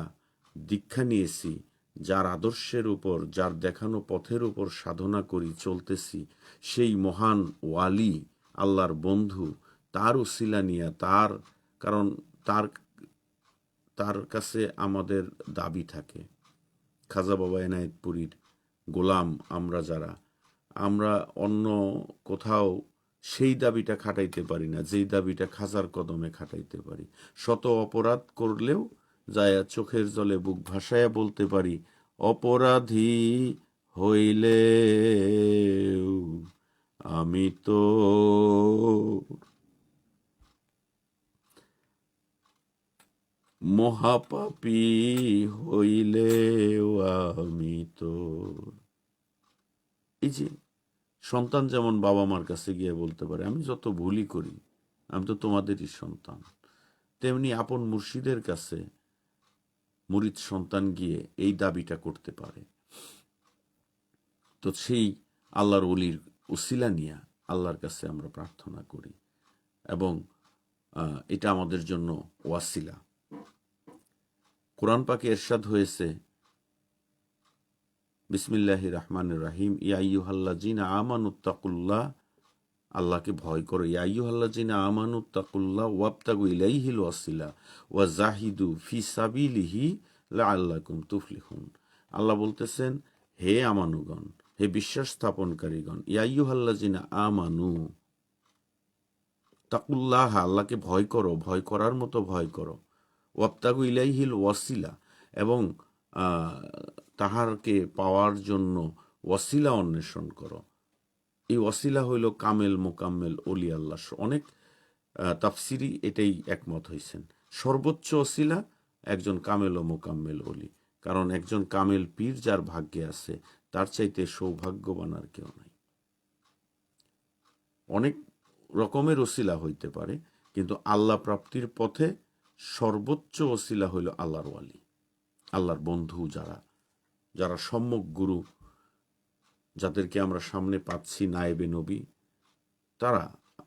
দীক্ষা নিয়েছি, যার আদর্শের উপর, যার দেখানো পথের উপর সাধনা করি, চলতেছি, সেই মহান ওয়ালি, আল্লাহর বন্ধু, তার উসিলা নিয়া, তার, কারণ তার কাছে আমাদের দাবি থাকে। খাজা বাবা এনায়েতপুরীর গোলাম আমরা যারা, আমরা অন্য কোথাও সেই দাবিটা খাটাইতে পারি না, যেই দাবিটা খাজার কদমে খাটাইতে পারি। শত অপরাধ করলেও যায় চোখের জলে বুক ভাসায়া বলতে পারি, অপরাধী হইলে আমি তো মহাপাপী হইলেও আমি তো। এই যে সন্তান যেমন বাবা মার কাছে গিয়ে বলতে পারে, আমি যত ভুলই করি আমি তো তোমাদেরই সন্তান, তেমনি আপন মুর্শিদের কাছে মুরিদ সন্তান গিয়ে এই দাবিটা করতে পারে। তো সেই আল্লাহর ওলির উসিলা নিয়া আল্লাহর কাছে আমরা প্রার্থনা করি, এবং এটা আমাদের জন্য ওয়াসিলা। কোরআন পাকে ইরশাদ হয়েছে, বিসমিল্লাহির রহমানির রহিম, ইয়া আইয়ুহাল্লাযিনা আমানুত্তাকুল্লাহ, আল্লাহকে ভয় করো, ইয়া আইয়ুহাল্লাযিনা আমানুত্তাকুল্লাহ ওয়াবতাগু ইলাইহিল ওয়াসিলা ওয়া জাহিদু ফি সাবিলিহি লাআল্লাকুম তুফলিহুন। আল্লাহ বলতেছেন, হে আমানুগণ, হে বিশ্বাস স্থাপনকারীগণ, ইয়া আইয়ুহাল্লাযিনা আমানু তাকুল্লাহ, আল্লাহকে ভয় করো, ভয় করার মতো ভয় করো, ওয়াবতাগু ইলাইহিল ওয়াসিলা, এবং তাহারকে পাওয়ার জন্য ওয়াসিলা অন্বেষণ করো। এই ওয়াসিলা হইল কামেল মোকাম্মেল অলি আল্লাহ। অনেক তাফসিরি এটাই একমত হয়েছেন, সর্বোচ্চ ওসিলা একজন কামেল ও মোকাম্মেল অলি। কারণ একজন কামেল পীর যার ভাগ্যে আছে, তার চাইতে সৌভাগ্যবান আর কেউ নাই। অনেক রকমের ওসিলা হইতে পারে, কিন্তু আল্লাহ প্রাপ্তির পথে সর্বোচ্চ ওসিলা হইল আল্লাহর ওয়ালি, আল্লাহর বন্ধু, যারা সম্যক গুরু, যাদেরকে আমরা সামনে পাচ্ছি নায়েবে নবী, তারা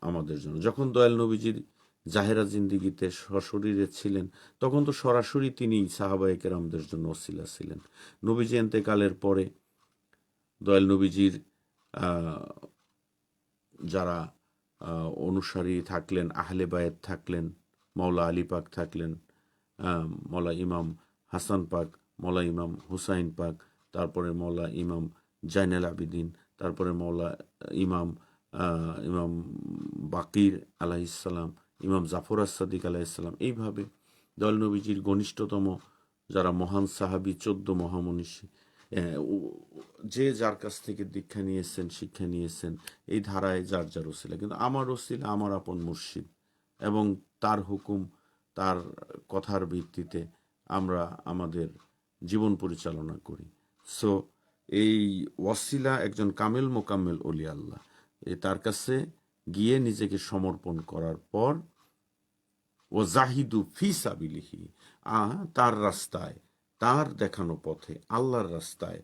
আমাদের জন্য। যখন দয়াল নবীজির জাহেরা জিন্দিগিতে সশরীরে ছিলেন, তখন তো সরাসরি তিনি সাহাবায়ে কেরামদের জন্য ওসিলা ছিলেন। নবীজি এন্তেকালের পরে দয়াল নবীজির যারা অনুসারী থাকলেন, আহলে বায়েত থাকলেন, মৌলা আলী পাক থাকলেন, মৌলা ইমাম হাসান পাক, মৌলা ইমাম হুসাইন পাক, তারপরে মৌলা ইমাম জাইনাল আবিদিন, তারপরে মৌলা ইমাম ইমাম বাকির আলাইহিসসালাম, ইমাম জাফর সাদিক আলাইহিসসালাম, এইভাবে দয়াল নবীজির ঘনিষ্ঠতম যারা মহান সাহাবী 14 মহামনীষী, যে যার কাছ থেকে দীক্ষা নিয়েছেন, শিক্ষা নিয়েছেন, এই ধারায় যার যার ওসিলা। কিন্তু আমার ওসিলা আমার আপন মুর্শিদ, এবং তার হুকুম, তার কথার ভিত্তিতে আমরা আমাদের জীবন পরিচালনা করি। সো এই ওয়াসিলা একজন কামেল মোকাম্মেল অলি আল্লাহ, তার কাছে গিয়ে নিজেকে সমর্পণ করার পর ও জাহিদু ফি সাবিলিহি, তার রাস্তায়, তার দেখানো পথে, আল্লাহর রাস্তায়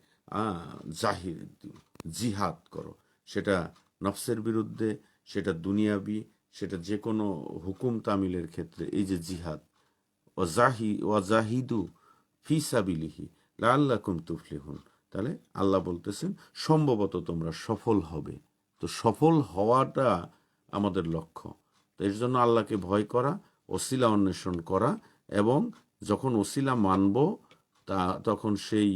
জাহিদু, জিহাদ করো। সেটা নফসের বিরুদ্ধে, সেটা দুনিয়াবি, সেটা যে কোনো হুকুম তামিলের ক্ষেত্রে এই যে জিহাদ, ওয়াজাহিদু ফি সাবিলিহি লাআল্লাকুম তুফলিহুন। তাহলে আল্লাহ বলতেছেন সম্ভবত তোমরা সফল হবে। তো সফল হওয়াটা আমাদের লক্ষ্য। তো এর জন্য আল্লাহকে ভয় করা, ওসিলা অন্বেষণ করা, এবং যখন ওসিলা মানব তখন সেই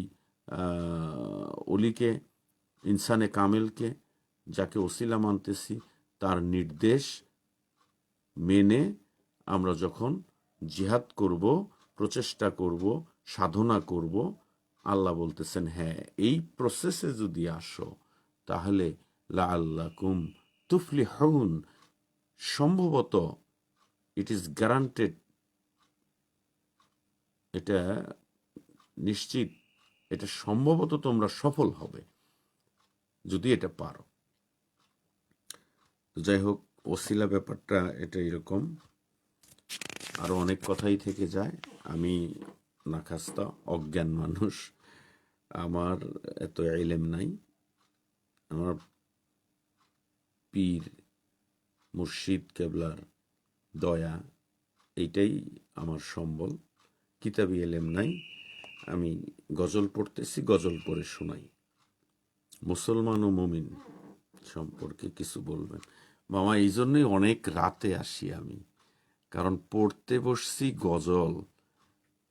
অলিকে, ইনসানে কামেলকে, যাকে ওসিলা মানতেছি, তার নির্দেশ মেনে আমরা যখন জিহাদ করব, প্রচেষ্টা করব, সাধনা করব, আল্লাহ বলতেছেন হ্যাঁ, এই প্রসেসে যদি আসো তাহলে লাআল্লাকুম তুফলিহুন, সম্ভবত, ইট ইজ গ্যারান্টেড, এটা নিশ্চিত, এটা সম্ভবত তোমরা সফল হবে যদি এটা পারো। তো যাই হোক, ওসিলা ব্যাপারটা এটা এরকম, আরো অনেক কথাই থেকে যায়। আমি নাখাস্তা, অজ্ঞান মানুষ, আমার এত ইলম নাই। আমার পীর মুর্শিদ কেবলার দয়া, এইটাই আমার সম্বল। কিতাবি ইলম নাই। আমি গজল পড়তেছি, গজল পড়ে শোনাই। মুসলমান ও মুমিন সম্পর্কে কিছু বলবেন মামা? এই জন্যই অনেক রাতে আসি আমি, কারণ পড়তে বসছি গজল।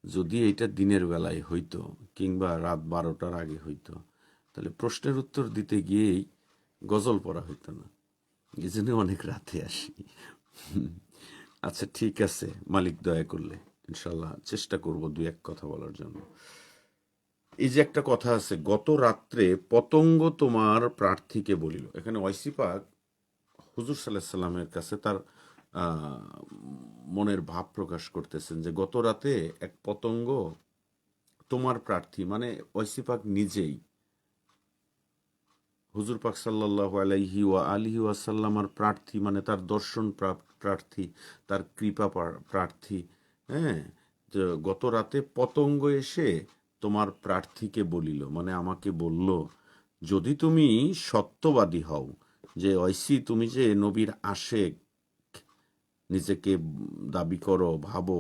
যদি এটা দিনের বেলায় হইতো কিংবা রাত 12টার আগে হইতো, তাহলে প্রশ্নের উত্তর দিতে গিয়েই গজল পড়া হইতো না। এই জন্য অনেক রাতে আসি। আচ্ছা ঠিক আছে, মালিক দয়া করলে ইনশাল্লাহ চেষ্টা করব 2-1 কথা বলার জন্য। এই যে একটা কথা আছে, গত রাত্রে পতঙ্গ তোমার প্রার্থীকে বলিল। এখানে ওয়াইসি পাক হুজুর সাল্লাল্লাহু আলাইহি সাল্লামের কাছে তার মনের ভাব প্রকাশ করতেছেন যে গত রাতে এক পতঙ্গ তোমার প্রার্থী, মানে ওয়াইসি পাক নিজেই হুজুর পাক সাল্লাল্লাহু আলাইহি ওয়া আলিহি ওয়াসাল্লামার প্রার্থী, মানে তার দর্শন প্রার্থী, তার কৃপা প্রার্থী। হ্যাঁ, যে গত রাতে পতঙ্গ এসে তোমার প্রার্থীকে বলিল, মানে আমাকে বলল, যদি তুমি সত্যবাদী হও, যে ঐসি তুমি যে নবীর আশেক নিজেকে দাবি করো, ভাবো,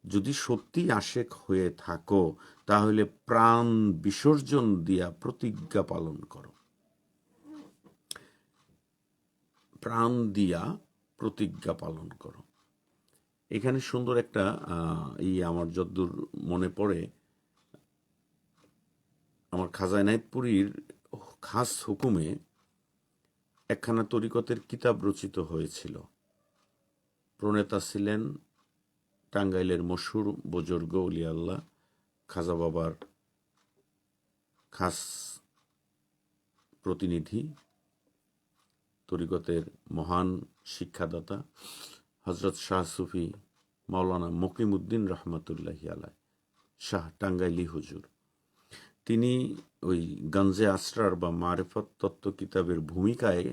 যদি সত্যি আশেক হয়ে থাকো তাহলে প্রাণ বিসর্জন দিয়া প্রতিজ্ঞা পালন করো। প্রাণ দিয়া প্রতিজ্ঞা পালন করো। এখানে সুন্দর একটা আমার যদ্দূর মনে পড়ে, আমার খাজা এনায়েতপুরীর খাস হুকুমে একখানা তরিকতের কিতাব রচিত হয়েছিল। প্রণেতা ছিলেন টাঙ্গাইলের মশহুর বুজুর্গ ওলি আল্লাহ খাজা বাবার খাস প্রতিনিধি, তরিকতের মহান শিক্ষাদাতা হজরত শাহ সুফি মাওলানা মকিমউদ্দিন রহমতুল্লাহি আলাই শাহ টাঙ্গাইলি হুজুর। তিনি ওই গঞ্জে আসরার বা মারেফত তত্ত্ব কিতাবের ভূমিকায়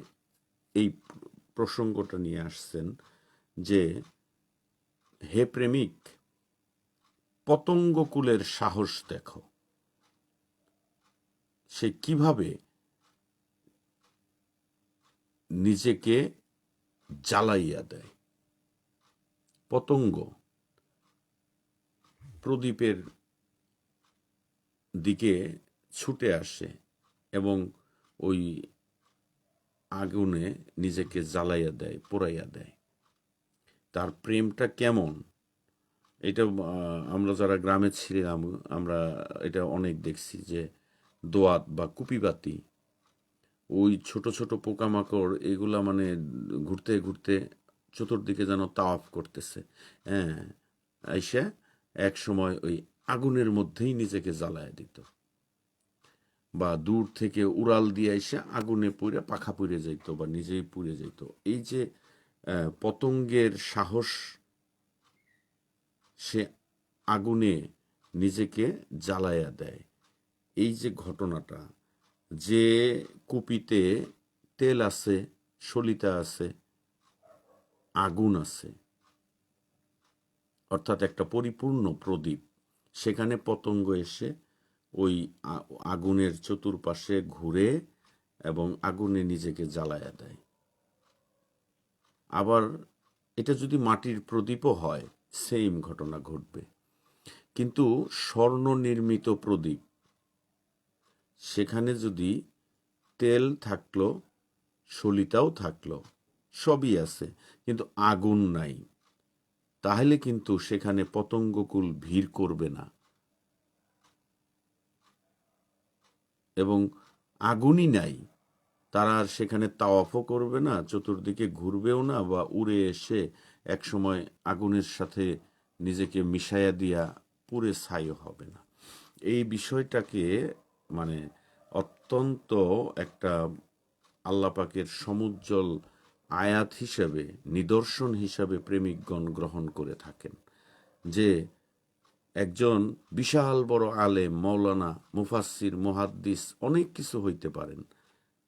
এই প্রসঙ্গটা নিয়ে আসছেন যে, হে প্রেমিক, পতঙ্গকুলের সাহস দেখো, সে কিভাবে নিজেকে জ্বালাইয়া দেয়। পতঙ্গ প্রদীপের দিকে ছুটে আসে এবং ওই আগুনে নিজেকে জ্বালাইয়া দেয়, পোড়াইয়া দেয়। তার প্রেমটা কেমন, এটা আমরা যারা গ্রামে ছিলাম আমরা এটা অনেক দেখছি, যে দোয়াত বা কুপিবাতি, ওই ছোট ছোট পোকামাকড় এগুলা মানে ঘুরতে ঘুরতে চতুর্দিকে যেন তাওয়াফ করতেছে। হ্যাঁ, আইসা এক সময় ওই আগুনের মধ্যেই নিজেকে জ্বালায় দিত, বা দূর থেকে উড়াল দিয়ে এসে আগুনে পুড়ে পাখা পুড়ে যাইতো বা নিজেই পুড়ে যেত। এই যে পতঙ্গের সাহস, সে আগুনে নিজেকে জ্বালায়া দেয়, এই যে ঘটনাটা, যে কুপিতে তেল আছে, সলিতা আছে, আগুন আছে, অর্থাৎ একটা পরিপূর্ণ প্রদীপ, সেখানে পতঙ্গ এসে ওই আগুনের চতুর্পাশে ঘুরে এবং আগুনে নিজেকে জ্বালায়া দেয়। আবার এটা যদি মাটির প্রদীপও হয়, সেম ঘটনা ঘটবে। কিন্তু স্বর্ণ নির্মিত প্রদীপ, সেখানে যদি তেল থাকলো, সলিতাও থাকলো, সবই আছে, কিন্তু আগুন নাই, তাহলে কিন্তু সেখানে পতঙ্গকুল ভিড় করবে না। এবং আগুনই নাই, তারা আর সেখানে তাওয়াফও করবে না, চতুর্দিকে ঘুরবেও না, বা উড়ে এসে এক সময় আগুনের সাথে নিজেকে মিশাইয়া দিয়া পুড়ে ছাইও হবে না। এই বিষয়টাকে মানে অত্যন্ত একটা আল্লাহ পাকের সমুজ্জ্বল আয়াত হিসাবে, নিদর্শন হিসাবে প্রেমিকগণ গ্রহণ করে থাকেন, যে একজন বিশাল বড় আলেম, মৌলানা, মুফাসসির, মুহাদ্দিস, অনেক কিছু হইতে পারেন,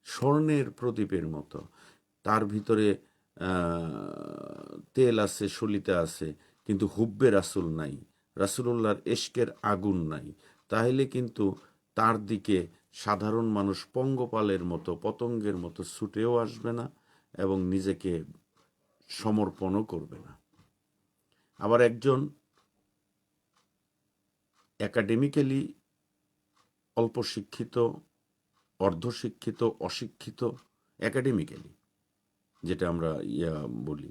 স্বর্ণের প্রদীপের মতো, তার ভিতরে তেল আছে, সলিতা আছে, কিন্তু হুব্বে রাসূল নাই, রাসূলুল্লাহর ইশকের আগুন নাই, তাহলে কিন্তু তার দিকে সাধারণ মানুষ পঙ্গপালের মতো, পতঙ্গের মতো ছুটেও আসবে না এবং নিজেকে সমর্পণও করবে না। আবার একজন একাডেমিক্যালি অল্প শিক্ষিত, অর্ধশিক্ষিত, অশিক্ষিত, একাডেমিক্যালি যেটা আমরা বলি,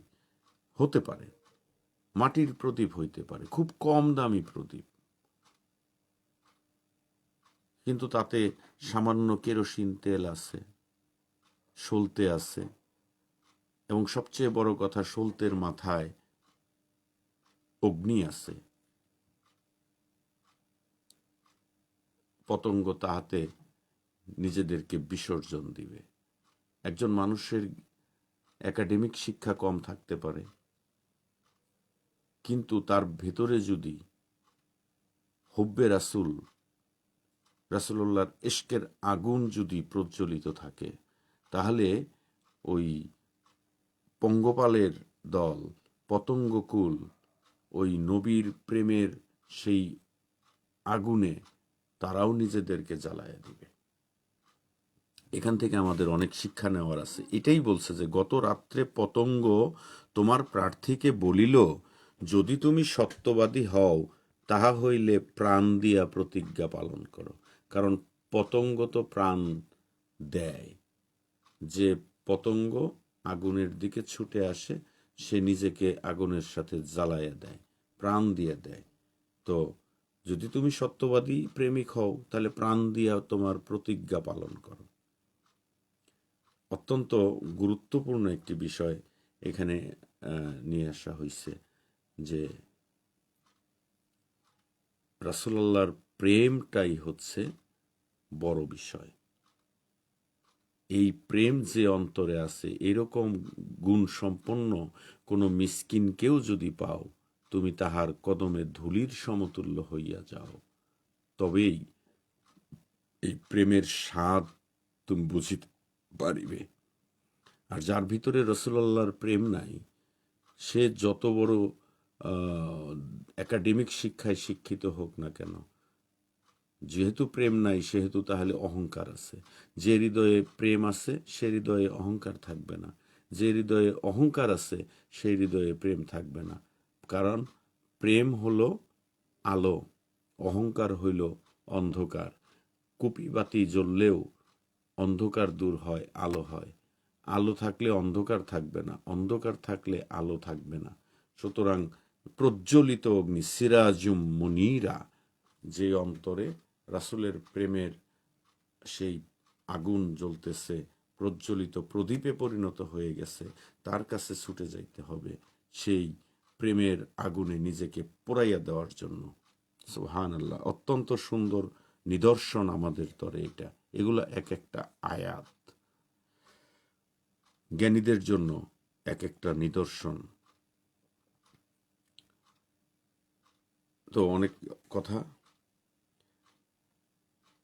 হতে পারে, মাটির প্রদীপ হইতে পারে, খুব কম দামি প্রদীপ, কিন্তু তাতে সামান্য কেরোসিন তেল আছে, সলতে আছে, এবং সবচেয়ে বড় কথা, সলতের মাথায় অগ্নি আছে, পতঙ্গ তাহাতে নিজেদেরকে বিসর্জন দিবে। একজন মানুষের একাডেমিক শিক্ষা কম থাকতে পারে, কিন্তু তার ভেতরে যদি হুব্বে রাসূল, রাসূলুল্লাহর ইশকের আগুন যদি প্রজ্বলিত থাকে, তাহলে ওই পঙ্গপালের দল, পতঙ্গকুল, ওই নবীর প্রেমের সেই আগুনে তারাও নিজেদেরকে জ্বালায়া দিবে। এখান থেকে আমাদের অনেক শিক্ষা নেওয়ার আছে। এটাই বলছে যে গত রাত্রে পতঙ্গ তোমার প্রার্থীকে বলিল, যদি তুমি সত্যবাদী হও, তাহা হইলে প্রাণ দিয়া প্রতিজ্ঞা পালন করো। কারণ পতঙ্গ তো প্রাণ দেয়, যে পতঙ্গ আগুনের দিকে ছুটে আসে, সে নিজেকে আগুনের সাথে জ্বালাইয়া দেয়, প্রাণ দিয়ে দেয়। তো যদি তুমি সত্যবাদী প্রেমিক হও, তাহলে প্রাণ দিয়া তোমার প্রতিজ্ঞা পালন করো। অত্যন্ত গুরুত্বপূর্ণ একটি বিষয় এখানে নিয়ে আসা হয়েছে, যে রাসূলুল্লাহর প্রেমটাই হচ্ছে বড় বিষয়। এই প্রেম যে অন্তরে আছে, এরকম গুণ সম্পন্ন কোনো মিসকিনকেও যদি পাও, তুমি তাহার কদমে ধূলির সমতুল্য হইয়া যাও, তবেই এই প্রেমের স্বাদ তুমি বুঝিতে পারিবে। আর যার ভিতরে রাসূলুল্লাহর প্রেম নাই, সে যত বড় একাডেমিক শিক্ষায় শিক্ষিত হোক না কেন, যেহেতু প্রেম নাই, সেহেতু তাহলে অহংকার আছে। যে হৃদয়ে প্রেম আছে, সে হৃদয়ে অহংকার থাকবে না। যে হৃদয়ে অহংকার আছে, সেই হৃদয়ে প্রেম থাকবে না। কারণ প্রেম হলো আলো, অহংকার হইল অন্ধকার। কুপিবাতি জ্বললেও অন্ধকার দূর হয়, আলো হয়। আলো থাকলে অন্ধকার থাকবে না, অন্ধকার থাকলে আলো থাকবে না। সুতরাং প্রজ্বলিত অগ্নি সিরাজুম মুনিরা, যে অন্তরে রাসূলের প্রেমের সেই আগুন জ্বলতেছে, প্রজ্বলিত প্রদীপে পরিণত হয়ে গেছে, তার কাছে ছুটে যাইতে হবে সেই প্রেমের আগুনে নিজেকে পোড়াইয়া দেওয়ার জন্য। সুবহানাল্লাহ। অত্যন্ত সুন্দর নিদর্শন আমাদের তরে এটা। এগুলো এক একটা আয়াত, জ্ঞানীদের জন্য এক একটা নিদর্শন। তো অনেক কথা।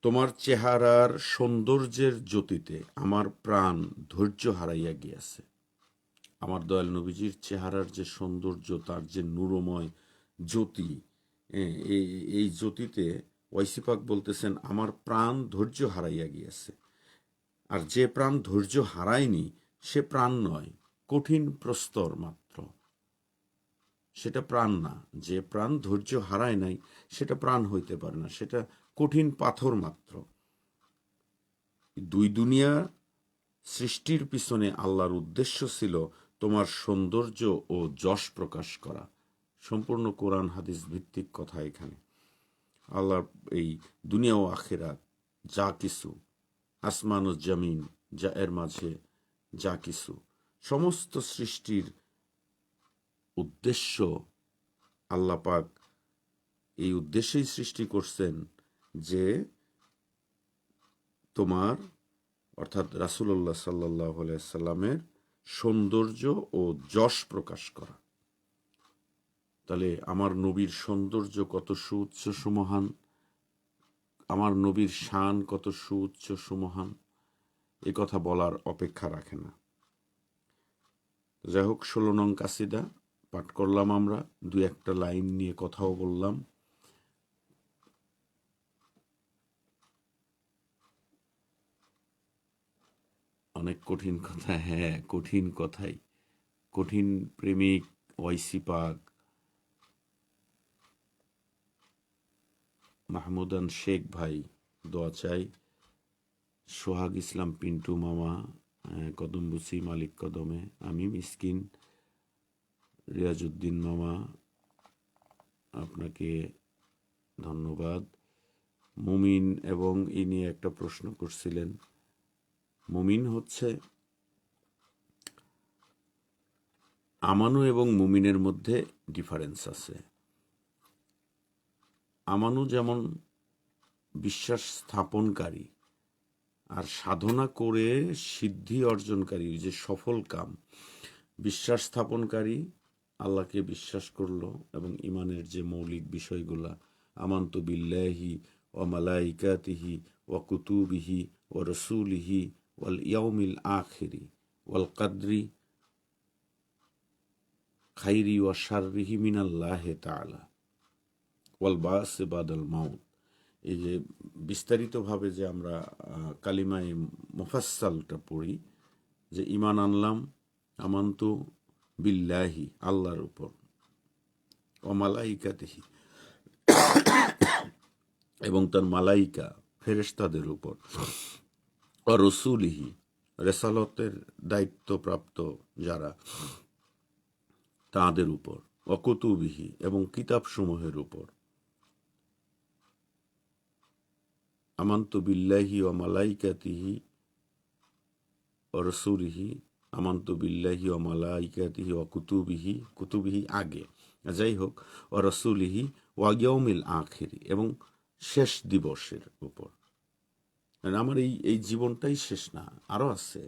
তোমার চেহারার সৌন্দর্যের জ্যোতিতে আমার প্রাণ ধৈর্য হারাইয়া গিয়াছে। আমার দয়াল নবীজির চেহারার যে সৌন্দর্য, তার যে নূরময় জ্যোতি, এই এই জ্যোতিতে ওয়াইসি পাক বলতেছেন আমার প্রাণ ধৈর্য হারাইয়া গিয়াছে। আর যে প্রাণ ধৈর্য হারায়নি সে প্রাণ নয়, কঠিন প্রস্তর মাত্র, সেটা প্রাণ না। যে প্রাণ ধৈর্য হারায় নাই সেটা প্রাণ হইতে পারে না, সেটা কঠিন পাথর মাত্র। দুই দুনিয়া সৃষ্টির পিছনে আল্লাহর উদ্দেশ্য ছিল তোমার সৌন্দর্য ও যশ প্রকাশ করা। সম্পূর্ণ কোরআন হাদিস ভিত্তিক কথা এখানে। আল্লাহর এই দুনিয়া ও আখিরাত যা কিছু, আসমান ও জমিন, যা এর মাঝে যা কিছু, সমস্ত সৃষ্টির উদ্দেশ্য আল্লাহ পাক এই উদ্দেশ্যেই সৃষ্টি করছেন যে তোমার, অর্থাৎ রাসূলুল্লাহ সাল্লাল্লাহু আলাইহি সাল্লামের সৌন্দর্য ও যশ প্রকাশ করা। তাহলে আমার নবীর সৌন্দর্য কত সুউচ্চ সুমহান, আমার নবীর শান কত সুউচ্চ সুমহান, এ কথা বলার অপেক্ষা রাখে না। যাই হোক, 16 নং কাসিদা পাঠ করলাম আমরা, দু একটা লাইন নিয়ে কথাও বললাম। অনেক কঠিন কথা, হ্যাঁ কঠিন কথাই, কঠিন প্রেমিক ওয়াইসি পাক মাহমুদান শেখ ভাই দোয়া চাই, সোহাগ ইসলাম পিন্টু মামা, কদমবুসি মালিক কদমে, আমি মিসকিন, রিয়াজউদ্দিন মামা আপনাকে ধন্যবাদ। মুমিন, এবং এই নিয়ে একটা প্রশ্ন করছিলেন। মুমিন হচ্ছে, আমানু এবং মুমিনের মধ্যে ডিফারেন্স আছে। আমানু যেমন বিশ্বাস স্থাপনকারী, আর সাধনা করে সিদ্ধি অর্জনকারী, যে সফল কাম। বিশ্বাস স্থাপনকারী আল্লাহকে বিশ্বাস করলো এবং ইমানের যে মৌলিক বিষয়গুলা, আমান্তু বিল্লাহি ওয়া মালাইকাতিহি ওয়া কুতুবিহি ওয়া রাসূলিহি ওয়াল ইয়াউমিল আখিরি ওয়াল কদরি খাইরি ওয়া শাররিহি মিনাল্লাহি তাআলা ওয়াল বাস বাদাল মাউত। এই যে বিস্তারিতভাবে যে আমরা কালিমায়ে মুফাসসালটা পড়ি, যে ইমান আনলাম, আমান্তু বিল্লাহি আল্লাহর উপর, ওয়া মালাইকাতিহি এবং তার মালাইকা ফেরেশতাদের উপর, ওয়া রাসূলিহি রেসালতের দায়িত্বপ্রাপ্ত যারা তাদের উপর, ওয়া কুতুবিহি এবং কিতাবসমূহের উপর। আমান্তু বিল্লাহি ওয়া মালাইকাতিহি ওয়া রাসূলিহি, আমান্তু বিল্লাহি ওয়া মালাইকাতিহি ওয়া কুতুবিহি, কুতুবিহি আগে, যাই হোক, ওয়া রাসূলিহি ওয়া ইয়াউমিল আখিরি, এবং শেষ দিবসের উপর। আমার এই জীবনটাই শেষ না, আরো আছে।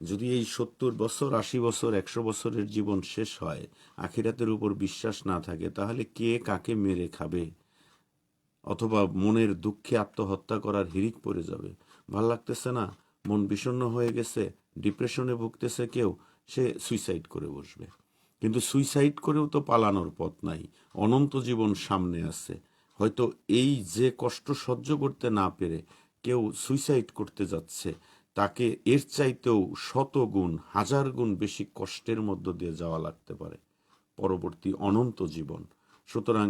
যদি এই 70 বছর, 80 বছর, 100 বছরের জীবন শেষ হয়, আখিরাতের উপর বিশ্বাস না থাকে, তাহলে কে কাকে মেরে খাবে? অথবা মনের দুঃখে আত্মহত্যা করার হিড়িক পড়ে যাবে। ভাল লাগতেছে না, মন বিষণ্ণ হয়ে গেছে, ডিপ্রেশনে ভুগতেছে কেউ, সে সুইসাইড করে বসবে। কিন্তু সুইসাইড করেও তো পালানোর পথ নাই, অনন্ত জীবন সামনে আছে। হয়তো এই যে কষ্ট সহ্য করতে না পেরে কেউ সুইসাইড করতে যাচ্ছে, তাকে এর চাইতেও 100 গুণ, 1000 গুণ বেশি কষ্টের মধ্য দিয়ে যাওয়া লাগতে পারে। পরবর্তী অনন্ত জীবন। সুতরাং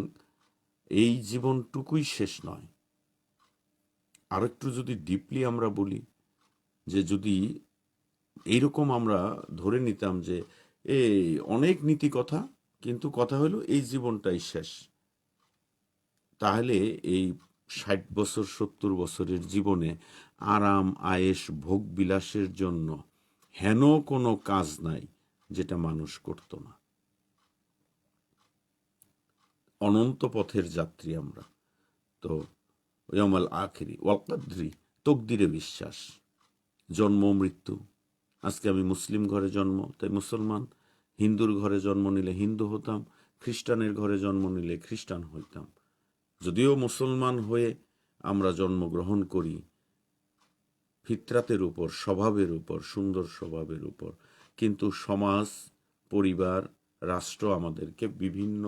এই জীবনটুকুই শেষ নয়। আরেকটু যদি ডিপলি আমরা বলি, যে যদি এইরকম আমরা ধরে নিতাম যে এই অনেক নীতি কথা, কিন্তু কথা হলো এই জীবনটাই শেষ, তাহলে এই 60 বছর 70 বছরের জীবনে আরাম আয়েশ ভোগ বিলাসের জন্য হেন কোনো কাজ নাই যেটা মানুষ করত না। অনন্ত পথের যাত্রী আমরা। তো ইয়ামাল আখিরি ওয়াল কদরি, তকদিরে বিশ্বাস, জন্ম মৃত্যু। আজকে আমি মুসলিম ঘরে জন্ম, তাই মুসলমান। হিন্দুর ঘরে জন্ম নিলে হিন্দু হতাম, খ্রিস্টানের ঘরে জন্ম নিলে খ্রিস্টান হইতাম। যদিও মুসলমান হয়ে আমরা জন্মগ্রহণ করি ফিতরাতের উপর, স্বভাবের উপর, সুন্দর স্বভাবের উপর, কিন্তু সমাজ, পরিবার, রাষ্ট্র আমাদেরকে বিভিন্ন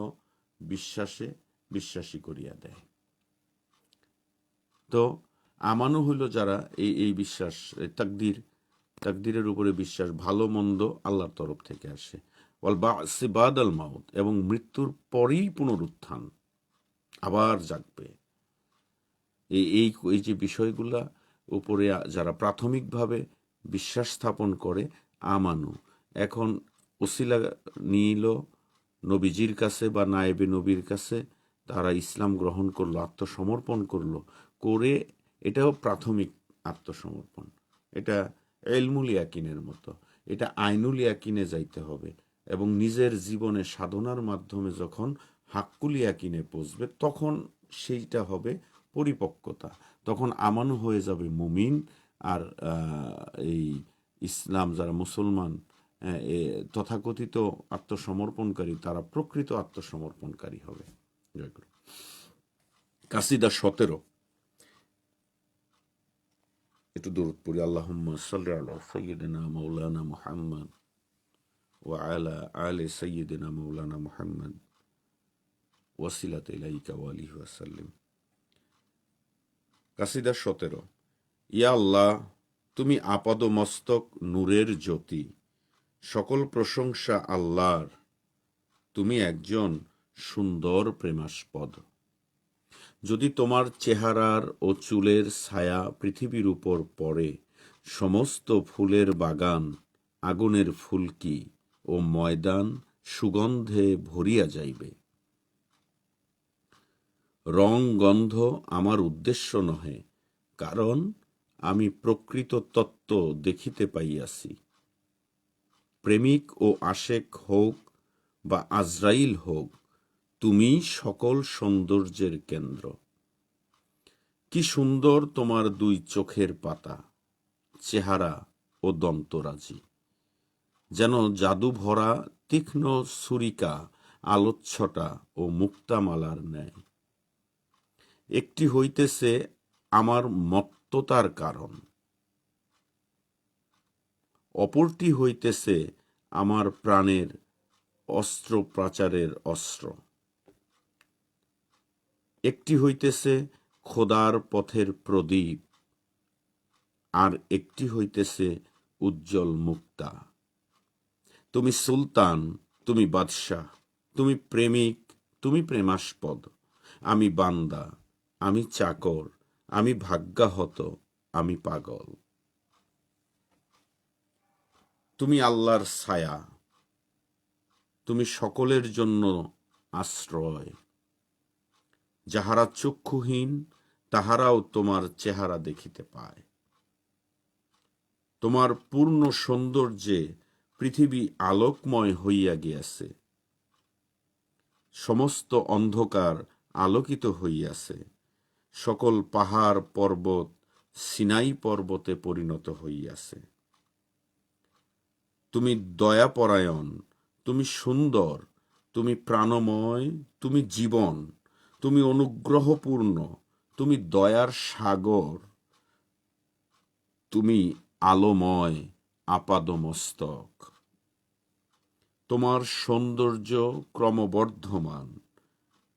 বিশ্বাসে বিশ্বাসী করিয়া দেয়। তো আমানও হইল যারা এই বিশ্বাস, তাকদিরের উপরে বিশ্বাস, ভালো মন্দ আল্লাহর তরফ থেকে আসে, ওয়াল বা'সি বাদাল মাউত, এবং মৃত্যুর পরেই পুনরুত্থান, আবার জাগবে। এই যে বিষয়গুলা উপরে যারা প্রাথমিকভাবে বিশ্বাস স্থাপন করে, আমানু, এখন ওসিলা নিল নবীজির কাছে বা নায়েবে নবীর কাছে, তারা ইসলাম গ্রহণ করলো, আত্মসমর্পণ করলো, করে এটাও প্রাথমিক আত্মসমর্পণ। এটা এলমুল ইয়াকিনের মতো, এটা আইনুল ইয়াকিনে যাইতে হবে, এবং নিজের জীবনে সাধনার মাধ্যমে যখন হাক্কুল ইয়াকিনে পৌঁছবে, তখন সেইটা হবে পরিপক্কতা। তখন আমানু হয়ে যাবে মুমিন। আর এই ইসলাম যারা মুসলমান, তথাকথিত আত্মসমর্পণকারী, তারা প্রকৃত আত্মসমর্পণকারী হবে। জয় গুরু। কাসিদা 17, একটু দরুদ পড়ি। আল্লাহুম্মা সাল্লি আলা সাইয়্যিদিনা মাওলানা মুহাম্মদ ওয়া আলা আলি সাইয়্যিদিনা মাওলানা মুহাম্মদ ওয়াসিলাত ইলাইকা ওয়া আলিহি ওয়া সাল্লিম। কাসিদা 17। ইয়া আল্লাহ, তুমি আপাদমস্তক নূরের জ্যোতি, সকল প্রশংসা আল্লাহর। তুমি একজন সুন্দর প্রেমাস্পদ। যদি তোমার চেহারার ও চুলের ছায়া পৃথিবীর উপর পড়ে, সমস্ত ফুলের বাগান আগুনের ফুলকি ও ময়দান সুগন্ধে ভরিয়া যাইবে। রং গন্ধ আমার উদ্দেশ্য নহে, কারণ আমি প্রকৃত তত্ত্ব দেখিতে পাইয়াছি। প্রেমিক ও আশেক হোক বা আজরাইল হোক, তুমি সকল সৌন্দর্যের কেন্দ্র। কি সুন্দর তোমার দুই চোখের পাতা, চেহারা ও দন্তরাজি, যেন জাদু ভরা তীক্ষ্ণ ছুরিকা, আলোচ্ছটা ও মুক্তামালার ন্যায়। একটি হইতেছে আমার মত্ততার কারণ, অপরটি হইতেছে আমার প্রাণের অস্ত্রোপচারের অস্ত্র। একটি হইতেছে খোদার পথের প্রদীপ, আর একটি হইতেছে উজ্জ্বল মুক্তা। তুমি সুলতান, তুমি বাদশাহ, তুমি প্রেমিক, তুমি প্রেমাস্পদ। আমি বান্দা, আমি চাকর, আমি ভাগ্যাহত, আমি পাগল। তুমি আল্লাহর ছায়া, তুমি সকলের জন্য আশ্রয়। যাহারা চক্ষুহীন, তাহারাও তোমার চেহারা দেখিতে পায়। তোমার পূর্ণ সৌন্দর্যে পৃথিবী আলোকময় হইয়া গিয়াছে, সমস্ত অন্ধকার আলোকিত হইয়াছে, সকল পাহাড় পর্বত সিনাই পর্বতে পরিণত হইয়াছে। তুমি দয়াপরায়ণ, তুমি সুন্দর, তুমি প্রাণময়, তুমি জীবন, তুমি অনুগ্রহপূর্ণ, তুমি দয়ার সাগর, তুমি আলোময় আপাদমস্তক। তোমার সৌন্দর্য ক্রমবর্ধমান,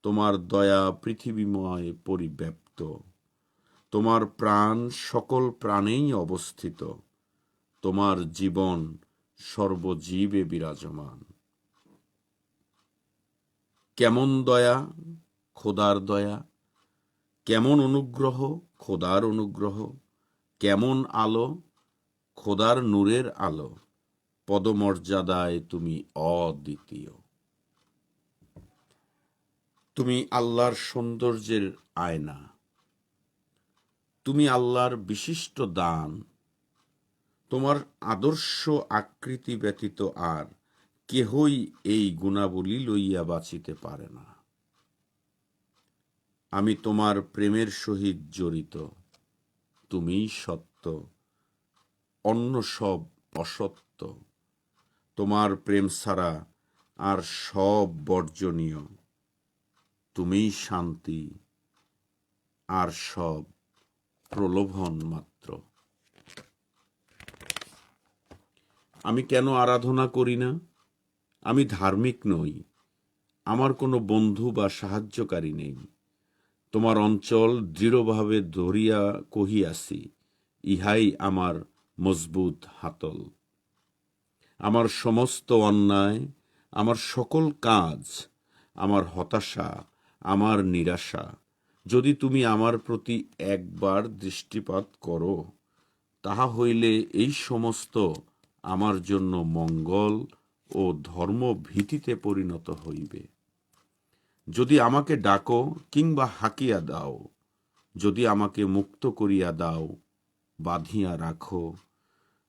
তোমার দয়া পৃথিবীময় পরিব্যাপ্ত, তোমার প্রাণ সকল প্রাণেই অবস্থিত, তোমার জীবন সর্বজীবে বিরাজমান। কেমন দয়া, খোদার দয়া, কেমন অনুগ্রহ, খোদার অনুগ্রহ, কেমন আলো, খোদার নূরের আলো, পদমর্যাদায় তুমি অদ্বিতীয়। তুমি আল্লাহর সৌন্দর্যের আয়না, তুমি আল্লাহর বিশিষ্ট দান। তোমার আদর্শ আকৃতি ব্যতীত আর কেহই এই গুণাবলী লইয়া বাঁচিতে পারে না। আমি তোমার প্রেমের সহিত জড়িত, তুমিই সত্য, অন্য সব অসত্য। তোমার প্রেম ছাড়া আর সব বর্জনীয়, তুমিই শান্তি, আর সব প্রলোভন মাত্র। আমি কেন আরাধনা করি না? আমি ধার্মিক নই, আমার কোনো বন্ধু বা সাহায্যকারী নেই। তোমার অঞ্চল দৃঢ়ভাবে ধরিয়া কহিয়াছি, ইহাই আমার মজবুত হাতল। আমার সমস্ত অন্যায়, আমার সকল কাজ, আমার হতাশা, আমার নিরাশা, যদি তুমি আমার প্রতি একবার দৃষ্টিপাত করো, তাহা হইলে এই সমস্ত আমার জন্য মঙ্গল ও ধর্মভীতিতে পরিণত হইবে। যদি আমাকে ডাকো কিংবা হাঁকিয়া দাও, যদি আমাকে মুক্ত করিয়া দাও, বাঁধিয়া রাখো,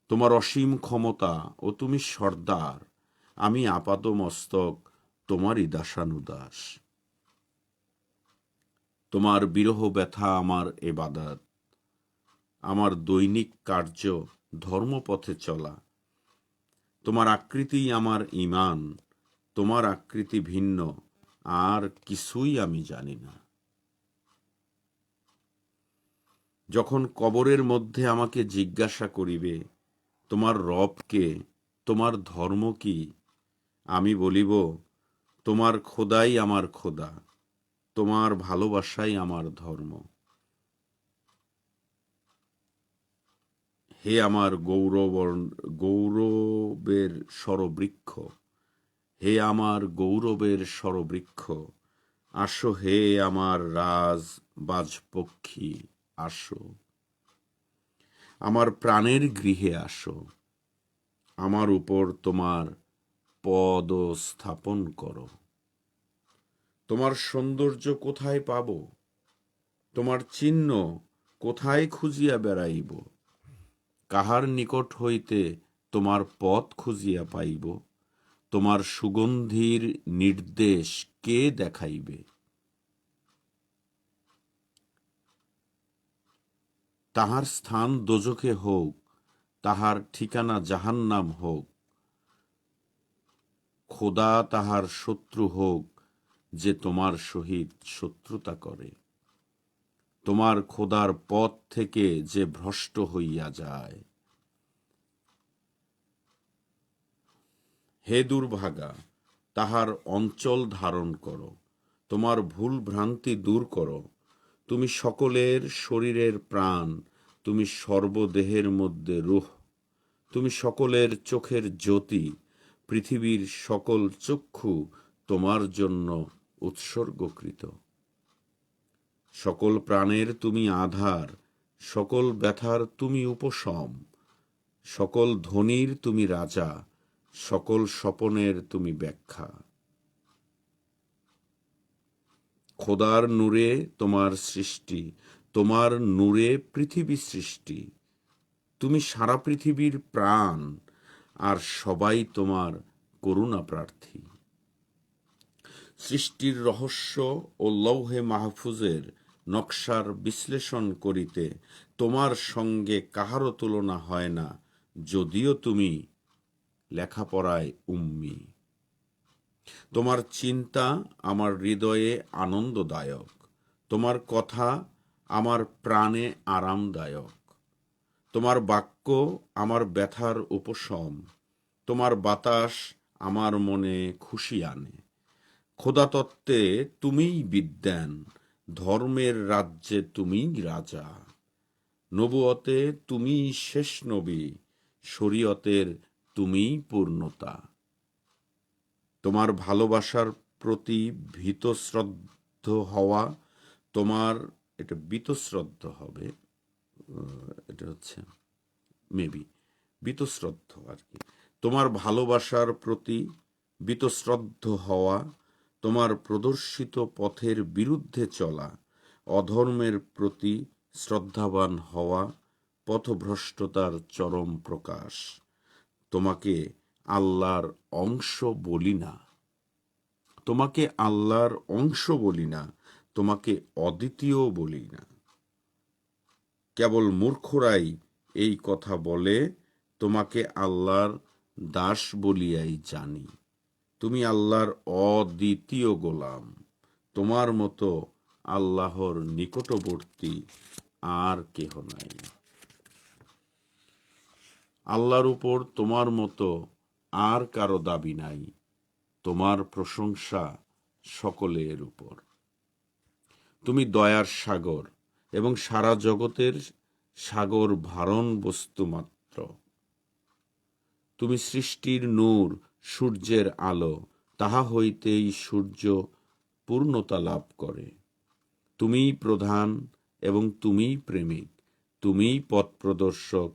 তোমার অসীম ক্ষমতা ও তুমি সর্দার, আমি আপাতমস্তক তোমারই দাসানুদাস। তোমার বিরহ ব্যথা আমার এবাদত, আমার দৈনিক কার্য ধর্মপথে চলা। তোমার আকৃতিই আমার ঈমান, তোমার আকৃতি ভিন্ন আর কিছুই আমি জানি না। যখন কবরের মধ্যে আমাকে জিজ্ঞাসা করিবে, তোমার রব কে, তোমার ধর্ম কি, আমি বলিব, তোমার খোদাই আমার খোদা, তোমার ভালোবাসাই আমার ধর্ম। হে আমার গৌরবের সরবৃক্ষ, হে আমার গৌরবের সরবৃক্ষ, আসো হে আমার রাজ বাজপক্ষী, আসো আমার প্রাণের গৃহে আসো, আমার উপর তোমার পদ স্থাপন করো। তোমার সৌন্দর্য কোথায় পাব? তোমার চিহ্ন কোথায় খুঁজিয়া বেড়াইব? কাহার নিকট হইতে তোমার পথ খুঁজিয়া পাইব? তোমার সুগন্ধির নির্দেশ কে দেখাইবে? তাহার স্থান দোজখে হোক, তাহার ঠিকানা জাহান্নাম হোক, খোদা তাহার শত্রু হোক যে তোমার সহিত শত্রুতা করে, তোমার খোদার পথ থেকে যে ভ্রষ্ট হইয়া যায়। হে দুর্ভাগা, তাহার অঞ্চল ধারণ করো, তোমার ভুল ভ্রান্তি দূর করো। তুমি সকলের শরীরের প্রাণ, তুমি সর্বদেহের মধ্যে রূহ, তুমি সকলের চোখের জ্যোতি, পৃথিবীর সকল চক্ষু তোমার জন্য উৎসর্গকৃত। সকল প্রাণের তুমি আধার, সকল ব্যথার তুমি উপশম, সকল ধনীর তুমি রাজা, সকল স্বপনের তুমি ব্যাখ্যা। খোদার নূরে তোমার সৃষ্টি, তোমার নূরে পৃথিবী সৃষ্টি। তুমি সারা পৃথিবীর প্রাণ, আর সবাই তোমার করুণা প্রার্থী। সৃষ্টির রহস্য ও লৌহে মাহফুজের নকশার বিশ্লেষণ করিতে তোমার সঙ্গে কাহারও তুলনা হয় না, যদিও তুমি লেখাপড়ায় উম্মি। তোমার চিন্তা আমার হৃদয়ে আনন্দদায়ক, তোমার কথা আমার প্রাণে আরামদায়ক, তোমার বাক্য আমার ব্যথার উপশম, তোমার বাতাস আমার মনে খুশি আনে। খোদাতত্ত্বে তুমিই বিদ্বান, ধর্মের রাজ্যে তুমিই রাজা। নবুয়তে তুমিই শেষ নবী, শরীয়তের তুমিই পূর্ণতা। তোমার ভালোবাসার প্রতি ভীতশ্রদ্ধ হওয়া, তোমার, এটা বীতশ্রদ্ধ হবে, এটা হচ্ছে মেবি বীতশ্রদ্ধ আর কি, তোমার ভালোবাসার প্রতি বীতশ্রদ্ধ হওয়া, তোমার প্রদর্শিত পথের বিরুদ্ধে চলা, অধর্মের প্রতি শ্রদ্ধাবান হওয়া পথভ্রষ্টতার চরম প্রকাশ। তোমাকে আল্লাহর অংশ বলি না, তোমাকে আল্লাহর অংশ বলি না, তোমাকে অদ্বিতীয় বলি না। কেবল মূর্খরাই এই কথা বলে, তোমাকে আল্লাহর দাস বলিয়াই জানি। তুমি আল্লাহর অদ্বিতীয় গোলাম, তোমার মতো আল্লাহর নিকটবর্তী আর কেহ নাই। আল্লাহর উপর তোমার মতো আর কারো দাবি নাই, তোমার প্রশংসা সকলের উপর। তুমি দয়ার সাগর এবং সারা জগতের সাগর ভারণ বস্তু মাত্র। তুমি সৃষ্টির নূর, সূর্যের আলো, তাহা হইতেই সূর্য পূর্ণতা লাভ করে। তুমিই প্রধান এবং তুমিই প্রেমিক, তুমিই পথ প্রদর্শক,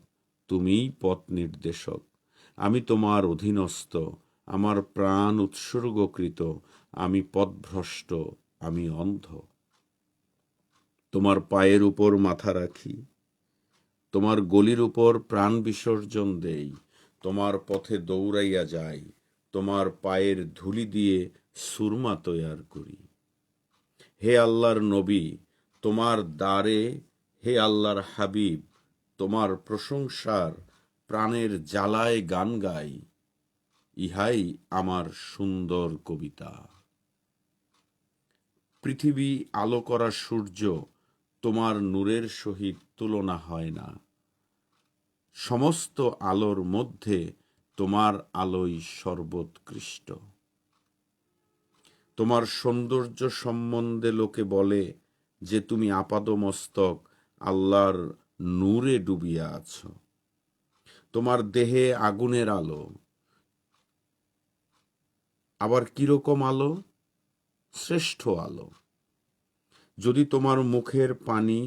তুমিই পথ নির্দেশক। আমি তোমার অধীনস্থ, আমার প্রাণ উৎসর্গকৃত, আমি পথভ্রষ্ট, আমি অন্ধ। তোমার পায়ের উপর মাথা রাখি, তোমার গলির উপর প্রাণ বিসর্জন দেই, তোমার পথে দৌড়াইয়া যাই, তোমার পায়ের ধুলি দিয়ে সুরমা তৈয়ার করি। হে আল্লাহর নবী, তোমার দ্বারে, হে আল্লাহর হাবিব, তোমার প্রশংসার প্রাণের জ্বালায় গান গাই, ইহাই আমার সুন্দর কবিতা। পৃথিবী আলো করা সূর্য, তোমার নূরের সহিত তুলনা হয় না। সমস্ত আলোর মধ্যে তোমার আলোই সর্বোৎকৃষ্ট। তোমার সৌন্দর্য সম্বন্ধে লোকে বলে যে তুমি আপাদমস্তক আল্লাহর নূরে ডুবিয়া আছো। তোমার দেহে আগুনের আলো। আবার কিরকম আলো? শ্রেষ্ঠ আলো। যদি তোমার মুখের পানি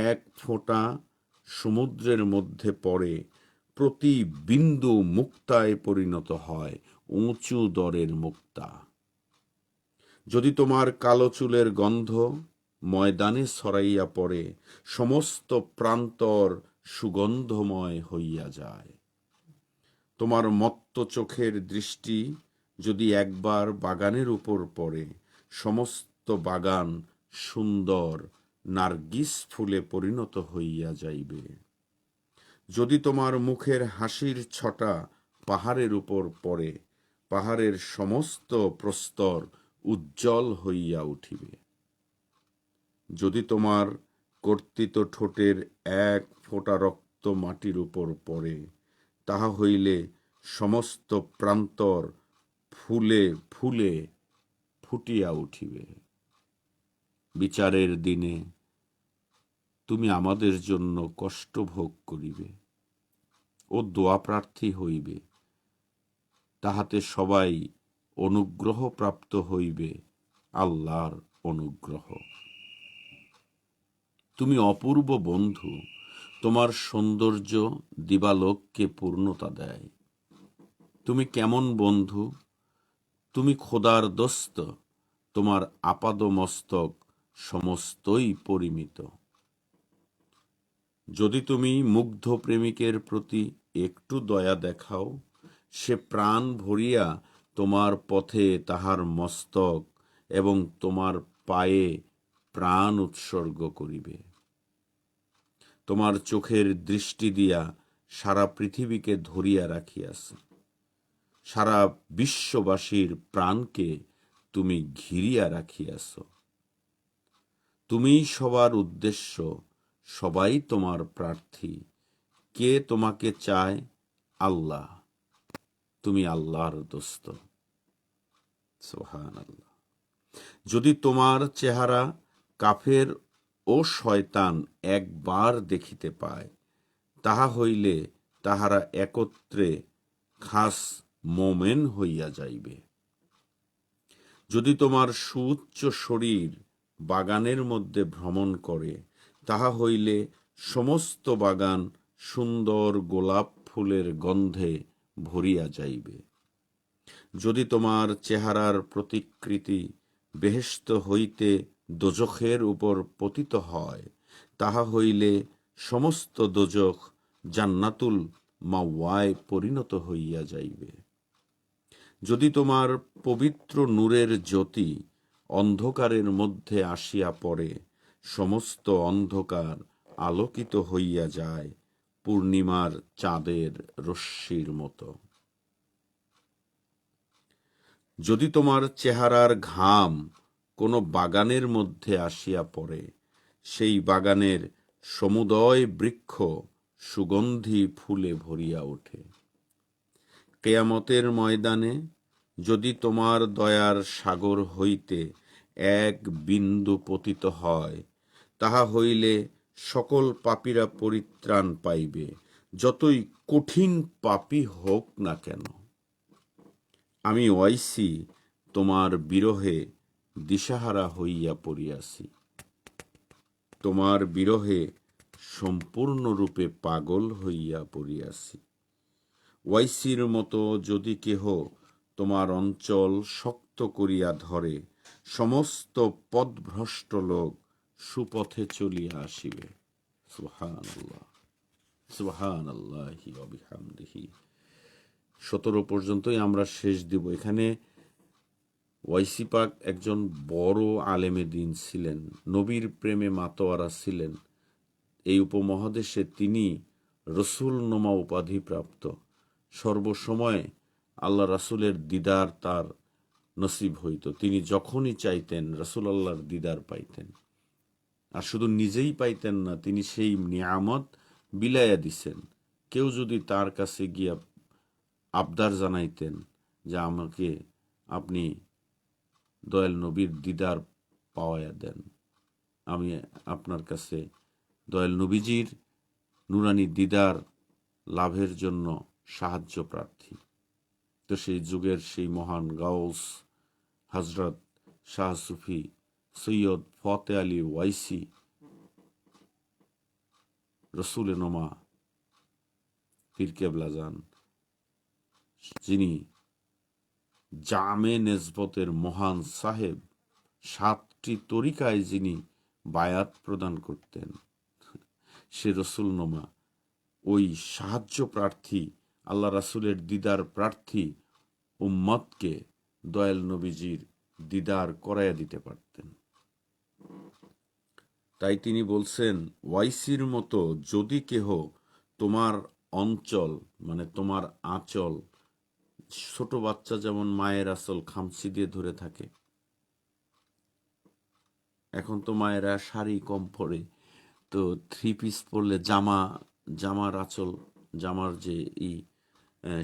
এক ফোঁটা সমুদ্রের মধ্যে পড়ে, প্রতি বিন্দু মুক্তায় পরিণত হয়, উঁচু দরের মুক্তা। যদি তোমার কালো চুলের গন্ধ ময়দানে ছড়াইয়া পড়ে, সমস্ত প্রান্তর সুগন্ধময় হইয়া যায়। তোমার মত্ত চোখের দৃষ্টি যদি একবার বাগানের উপর পড়ে, সমস্ত বাগান সুন্দর নার্গিস ফুলে পরিণত হইয়া যাইবে। যদি তোমার মুখের হাসির ছটা পাহাড়ের উপর পড়ে, পাহাড়ের সমস্ত প্রস্তর উজ্জ্বল হইয়া উঠিবে। যদি তোমার কর্তিত ঠোঁটের এক ফোঁটা রক্ত মাটির উপর পড়ে, তাহা হইলে সমস্ত প্রান্তর ফুলে ফুলে ফুটিয়া উঠিবে। বিচারের দিনে তুমি আমাদের জন্য কষ্ট ভোগ করিবে ও দোয়া প্রার্থী হইবে, তাহাতে সবাই অনুগ্রহ প্রাপ্ত হইবে, আল্লাহর অনুগ্রহ। তুমি অপূর্ব বন্ধু, তোমার সৌন্দর্য দিবালোককে পূর্ণতা দেয়। তুমি কেমন বন্ধু? তুমি খোদার দোস্ত, তোমার আপাদমস্তক সমস্তই পরিমিত। যদি তুমি মুগ্ধ প্রেমিকের প্রতি একটু দয়া দেখাও, সে প্রাণ ভরিয়া তোমার পথে তাহার মস্তক এবং তোমার পায়ে প্রাণ উৎসর্গ করিবে। তোমার চোখের দৃষ্টি দিয়া সারা পৃথিবীকে ধরিয়া রাখিয়াছে, সারা বিশ্ববাসীর প্রাণকে তুমি ঘিরিয়া রাখিয়াছ। তুমি সবার উদ্দেশ্য, সবাই তোমার প্রার্থী। কে তোমাকে চায়? আল্লাহ। তুমি আল্লাহর দোস্ত। সুবহানাল্লাহ। যদি তোমার চেহারা কাফের ও শয়তান একবার দেখিতে পায়, তাহা হইলে তাহারা একত্রে খাস মোমেন হইয়া যাইবে। যদি তোমার সুউচ্চ শরীর বাগানের মধ্যে ভ্রমণ করে, তাহা হইলে সমস্ত বাগান সুন্দর গোলাপ ফুলের গন্ধে ভরিয়া যাইবে। যদি তোমার চেহারার প্রতিকৃতি বেহেশত হইতে দোজখের উপর পতিত হয়, তাহা হইলে সমস্ত দোজখ জান্নাতুল মাওয়ায় পরিণত হইয়া যাইবে। যদি তোমার পবিত্র নূরের জ্যোতি অন্ধকারের মধ্যে আসিয়া পড়ে, সমস্ত অন্ধকার আলোকিত হইয়া যায় পূর্ণিমার চাঁদের রশ্মির মতো। যদি তোমার চেহারার ঘাম কোনো বাগানের মধ্যে আসিয়া পড়ে, সেই বাগানের সমুদয় বৃক্ষ সুগন্ধি ফুলে ভরিয়া ওঠে। কেয়ামতের ময়দানে যদি তোমার দয়ার সাগর হইতে এক বিন্দু পতিত হয়, তাহা হইলে সকল পাপীরা পরিত্রাণ পাইবে, যতই কঠিন পাপী হোক না কেন। আমি ওয়াইসি তোমার বিরহে দিশাহারা হইয়া পড়িয়াছি, তোমার বিরহে সম্পূর্ণরূপে পাগল হইয়া পড়িয়াছি। ওয়াইসির মতো যদি কেহ তোমার অঞ্চল শক্ত করিয়া ধরে, সমস্ত পথভ্রষ্ট লোক সুপথে চলিয়া আসিবে। সুবহানাল্লাহ, সুবহানাল্লাহি ওয়া বিহামদিহি। 17 পর্যন্তই আমরা শেষ দিব। এখানে ওয়াইসি পাক একজন বড় আলেমে দিন ছিলেন, নবীর প্রেমে মাতোয়ারা ছিলেন। এই উপমহাদেশে তিনি রসুল নোমা উপাধি প্রাপ্ত। সর্বসময় আল্লাহ রাসূলের দিদার তার নসিব হইত। তিনি যখনই চাইতেন রাসূল আল্লাহর দিদার পাইতেন। আর শুধু নিজেই পাইতেন না, তিনি সেই নিয়ামত বিলাইয়া দিছেন। কেউ যদি তার কাছে গিয়া আবদার জানাইতেন যে আমাকে আপনি দয়াল নবীর দিদার পাওয়াইয়া দেন, আমি আপনার কাছে দয়াল নবীজির নুরানি দিদার লাভের জন্য সাহায্য প্রার্থী। তো সেই যুগের সেই মহান গাউস হজরত শাহ সুফি সৈয়দ ফতে আলী ওয়াইসি রসুল নোমা পীর কেবলা যান, যিনি জামে নেসবতের মহান সাহেব, 7টি তরিকায় যিনি বায়াত প্রদান করতেন, সে রসুল নোমা ওই সাহায্য প্রার্থী, আল্লাহ রাসূলের দিদার প্রার্থী উম্মতকে দয়াল নবীজির দিদার করাইয়া দিতে পারতেন। তাই তিনি বলছেন, ওয়াইসির মতো যদি কেহ তোমার অঞ্চল মানে তোমার আঁচল, ছোট বাচ্চা যেমন মায়ের আঁচল খামচি দিয়ে ধরে থাকে, এখন তো মায়েরা শাড়ি কম পরে, তো 3 পিস পরলে জামার আঁচল, জামার যে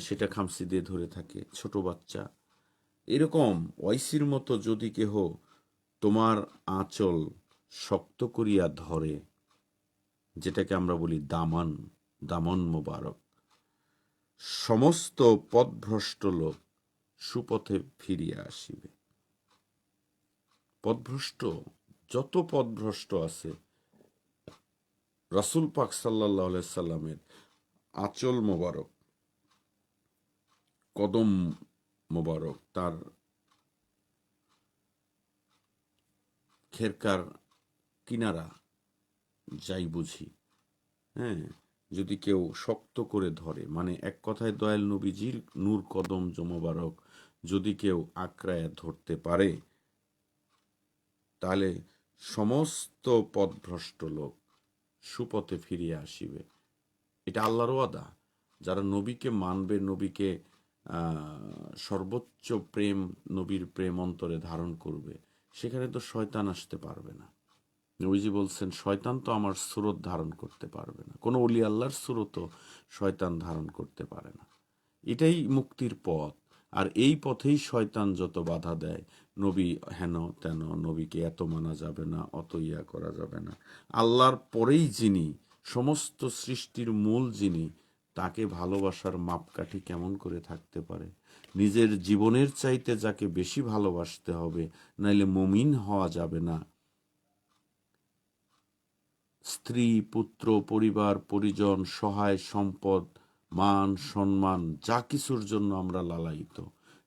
সেটা খামচি দিয়ে ধরে থাকে ছোট বাচ্চা, এরকম ওয়াইসির মতো যদি কেহ তোমার আঁচল শক্ত করিয়া ধরে, যেটাকে আমরা বলি দামান, দামন মোবারক, সমস্ত পথভ্রষ্ট লোক সুপথে ফিরিয়া আসিবে। পথভ্রষ্ট যত পথভ্রষ্ট আছে, রাসূল পাক সাল্লাল্লাহু আলাইহি সাল্লামের আঁচল মোবারক, কদম মোবারক, তার খেরকার কিনারা যাই বুঝি, হ্যাঁ, যদি কেউ শক্ত করে ধরে, মানে এক কথায় দয়াল নবীজির নূর কদম মোবারক যদি কেউ আঁকড়ায় ধরতে পারে, তাহলে সমস্ত পথভ্রষ্ট লোক সুপথে ফিরিয়ে আসিবে। এটা আল্লাহর ওয়াদা। যারা নবীকে মানবে, নবীকে সর্বোচ্চ প্রেম, নবীর প্রেম অন্তরে ধারণ করবে, সেখানে তো শয়তান আসতে পারবে না। নবীজি বলছেন, শয়তান তো আমার সুরত ধারণ করতে পারবে না, কোনো ওলি আল্লাহর সুরতও শয়তান ধারণ করতে পারে না। এটাই মুক্তির পথ। আর এই পথেই শয়তান যত বাধা দেয়, নবী হেন তেন, নবীকে এত মানা যাবে না, অত ইয়া করা যাবে না, আল্লাহর পরেই যিনি সমস্ত সৃষ্টির মূল, যিনি তাকে ভালোবাসার মাপকাঠি কেমন করে থাকতে পারে? নিজের জীবনের চাইতে যাকে বেশি ভালোবাসতে হবে, নাইলে মুমিন হওয়া যাবে না। স্ত্রী, পুত্র, পরিবার, পরিজন, সহায় সম্পদ, মান, সম্মান, যা কিছুর জন্য আমরা লালায়িত,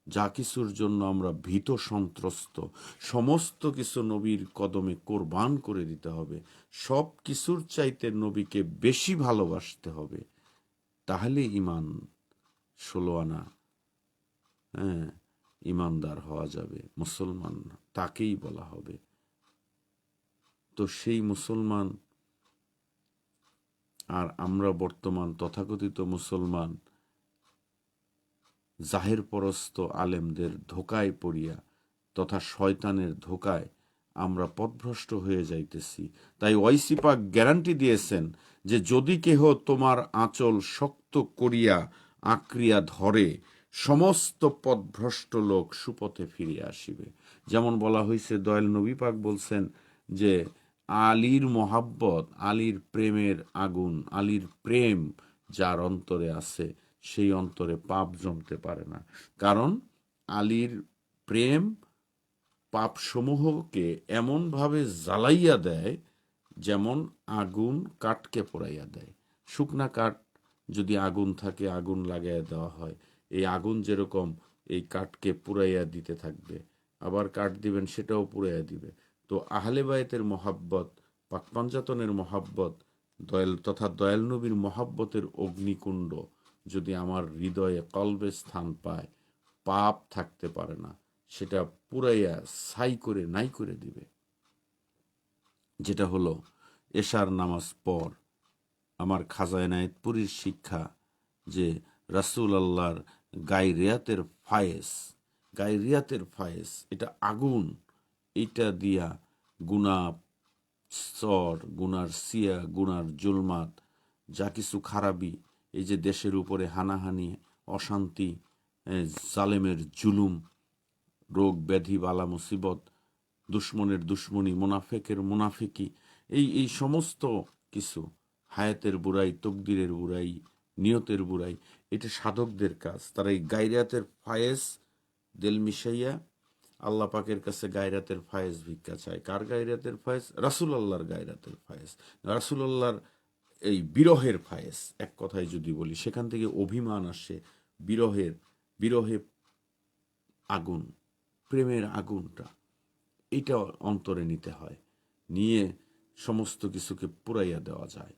যা কিছুর জন্য আমরা ভীত সন্ত্রস্ত, সমস্ত কিছু নবীর কদমে কোরবান করে দিতে হবে। সব কিছুর চাইতে নবীকে বেশি ভালোবাসতে হবে। তাহলে ইমান 16 আনা, হ্যাঁ, ইমানদার হওয়া যাবে, মুসলমান তাকেই বলা হবে। তো সেই মুসলমান আর আমরা বর্তমান তথাকথিত মুসলমান জাহের পরস্ত আলেমদের ধোকায় পড়িয়া তথা শয়তানের ধোকায় আমরা পথভ্রষ্ট হয়ে যাইতেছি। তাই ওয়াইসি পাক গ্যারান্টি দিয়েছেন যে যদি কেহ তোমার আঁচল শক্ত করিয়া আঁকড়িয়া ধরে, সমস্ত পথভ্রষ্ট লোক সুপথে ফিরিয়া আসিবে। যেমন বলা হয়েছে, দয়াল নবী পাক বলছেন যে আলীর মোহাব্বত, আলীর প্রেমের আগুন, আলীর প্রেম যার অন্তরে আছে সেই অন্তরে পাপ জমতে পারে না। কারণ আলীর প্রেম পাপসমূহকে এমনভাবে জ্বালাইয়া দেয় যেমন আগুন কাঠকে পোড়াইয়া দেয়। শুকনা কাঠ যদি আগুন থাকে, আগুন লাগাইয়া দেওয়া হয়, এই আগুন যেরকম এই কাঠকে পুড়াইয়া দিতে থাকবে, আবার কাঠ দিবেন সেটাও পুড়াইয়া দিবে। তো আহলে বায়েতের মহাব্বত, পাকপাঞ্জাতনের মহাব্বত, দয়াল তথা দয়াল নবীর মহাব্বতের অগ্নিকুণ্ড যদি আমার হৃদয়ে কলবে স্থান পায়, পাপ থাকতে পারে না, সেটা পুরাইয়া ছাই করে নাই করে দিবে। যেটা হলো এশার নামাজ পর আমার খাজা এনায়েতপুরীর শিক্ষা যে রাসূল আল্লাহর গায়রিয়াতের ফায়েজ, গায়রিয়াতের ফায়েজ এটা আগুন, এটা দিয়া গুনা সর, গুনার সিয়া, গুনার জুলমাত, যা কিছু খারাপি, এই যে দেশের উপরে হানাহানি, অশান্তি, জালেমের জুলুম, রোগ ব্যাধি, বালা মুসিবত, দুশ্মনের দুশ্মনী, মুনাফেকের মুনাফিকি, এই সমস্ত কিছু, হায়াতের বুড়াই, তকদিরের বুড়াই, নিয়তের বুড়াই, এটা সাধকদের কাজ। তারা এই গায়রাতের ফায়েজ দেল মিশাইয়া আল্লাহ পাকের কাছে গায়রাতের ফায়েজ ভিক্ষা চায়। কার গায়রাতের ফায়েজ? রাসূল আল্লাহর গায়রাতের ফায়েজ, রাসূল আল্লাহর এই বিরহের ফায়েজ। এক কথায় যদি বলি, সেখান থেকে অভিমান আসে, বিরহের, বিরহে আগুন, প্রেমের আগুনটা, এইটা অন্তরে নিতে হয়, নিয়ে সমস্ত কিছুকে পুরাইয়া দেওয়া যায়।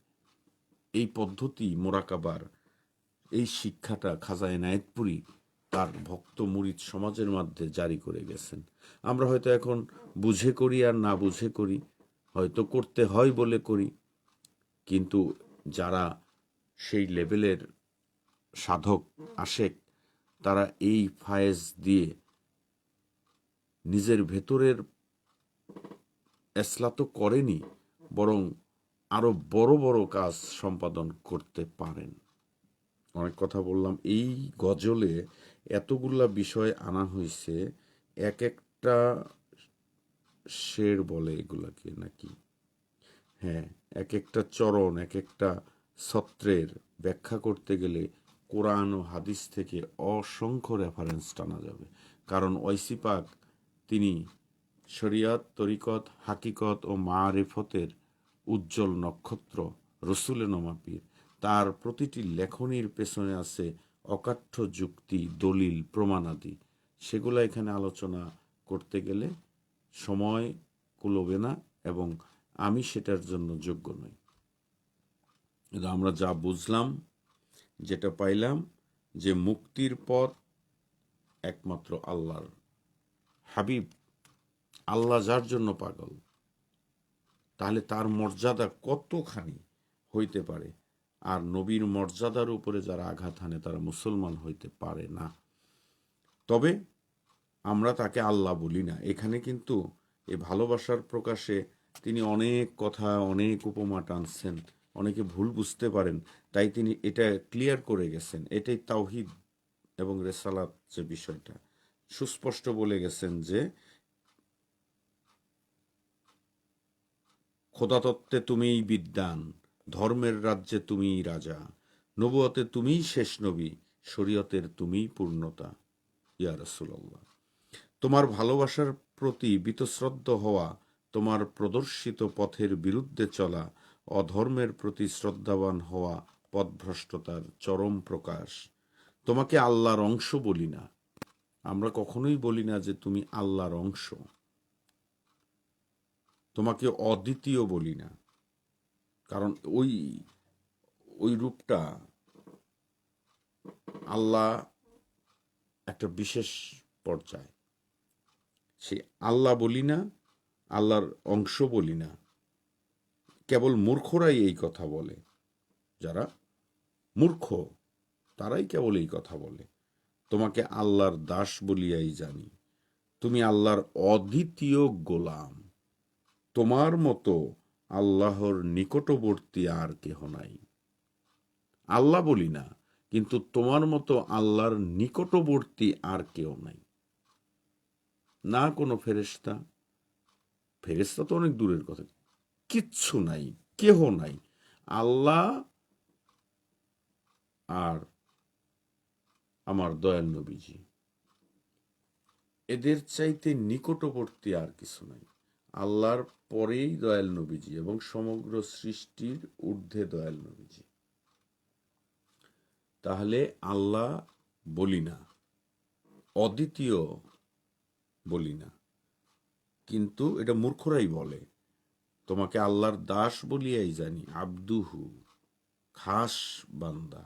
এই পদ্ধতি মোরাকাবার, এই শিক্ষাটা খাজা এনায়েতপুরী তার ভক্ত মুরিদ সমাজের মধ্যে জারি করে গেছেন। আমরা হয়তো এখন বুঝে করি আর না বুঝে করি, হয়তো করতে হয় বলে করি, কিন্তু যারা সেই লেভেলের সাধক আশেক, তারা এই ফায়েজ দিয়ে নিজের ভেতরের এসলা তো করেনি, বরং আরো বড় বড় কাজ সম্পাদন করতে পারেন। অনেক কথা বললাম। এই গজলে এতগুলা বিষয় আনা হয়েছে, এক একটা শের বলে এগুলাকে নাকি, হ্যাঁ, এক একটা চরণ, এক একটা ছত্রের ব্যাখ্যা করতে গেলে কোরআন ও হাদিস থেকে অসংখ্য রেফারেন্স টানা যাবে। কারণ ঐসি পাক তিনি শরিয়ত, তরিকত, হাকিকত ও মারিফতের উজ্জ্বল নক্ষত্র, রসুলে নমাপীর। তার প্রতিটি লেখনীর পেছনে আছে অকাঠ্য যুক্তি, দলিল, প্রমাণাদি। সেগুলো এখানে আলোচনা করতে গেলে সময় কুলোবে না, এবং আমি সেটার জন্য যোগ্য নই। কিন্তু আমরা যা বুঝলাম, যেটা পাইলাম, যে মুক্তির পথ একমাত্র আল্লাহর। হাবিব আল্লাহ যার জন্য পাগল, তাহলে তার মর্যাদা কতখানি হইতে পারে? আর নবীর মর্যাদার উপরে যারা আঘাত হানে তারা মুসলমান হইতে পারে না। তবে আমরা তাকে আল্লাহ বলি না। এখানে কিন্তু এই ভালোবাসার প্রকাশে তিনি অনেক কথা, অনেক উপমা টানছেন, অনেকে ভুল বুঝতে পারেন, তাই তিনি এটা ক্লিয়ার করে গেছেন। এটাই তাওহীদ এবং রেসালাত, যে বিষয়টা সুস্পষ্ট বলে গেছেন যে খোদাতত্ত্বে তুমিই বিদ্বান, ধর্মের রাজ্যে তুমিই রাজা, নবুয়তে তুমিই শেষ নবী, শরীয়তের তুমিই পূর্ণতা ইয়া রাসূলুল্লাহ। তোমার ভালোবাসার প্রতি বীতশ্রদ্ধ হওয়া, তোমার প্রদর্শিত পথের বিরুদ্ধে চলা, অধর্মের প্রতি শ্রদ্ধাবান হওয়া পথভ্রষ্টতার চরম প্রকাশ। তোমাকে আল্লাহর অংশ বলি না, আমরা কখনোই বলি না যে তুমি আল্লাহর অংশ। তোমাকে অদ্বিতীয় বলি না, কারণ ওই ওই রূপটা আল্লাহ একটা বিশেষ পর্যায়। সে আল্লাহ বলি না, আল্লাহর অংশ বলি না। কেবল মূর্খরাই এই কথা বলে, যারা মূর্খ তারাই কেবল এই কথা বলে। তোমাকে আল্লাহর দাস বলিয়াই জানি, তুমি আল্লাহর অদ্বিতীয় গোলাম। তোমার মতো আল্লাহর নিকটবর্তী আর কেহ নাই। আল্লাহ বলি না, কিন্তু তোমার মতো আল্লাহর নিকটবর্তী আর কেউ নাই। না কোনো ফেরেশতা, ফেরেশতা তো অনেক দূরের কথা, কিচ্ছু নাই, কেহ নাই। আল্লাহ আর আমার দয়াল নবীজি, এদের চাইতে নিকটবর্তী আর কিছু নাই। আল্লাহর পরেই দয়াল নবীজি এবং সমগ্র সৃষ্টির ঊর্ধ্বে দয়াল নবীজি। তাহলে আল্লাহ বলি না, অদ্বিতীয় বলি না, কিন্তু এটা মূর্খরাই বলে। তোমাকে আল্লাহর দাস বলিয়াই জানি, আব্দুহু, খাস বান্দা।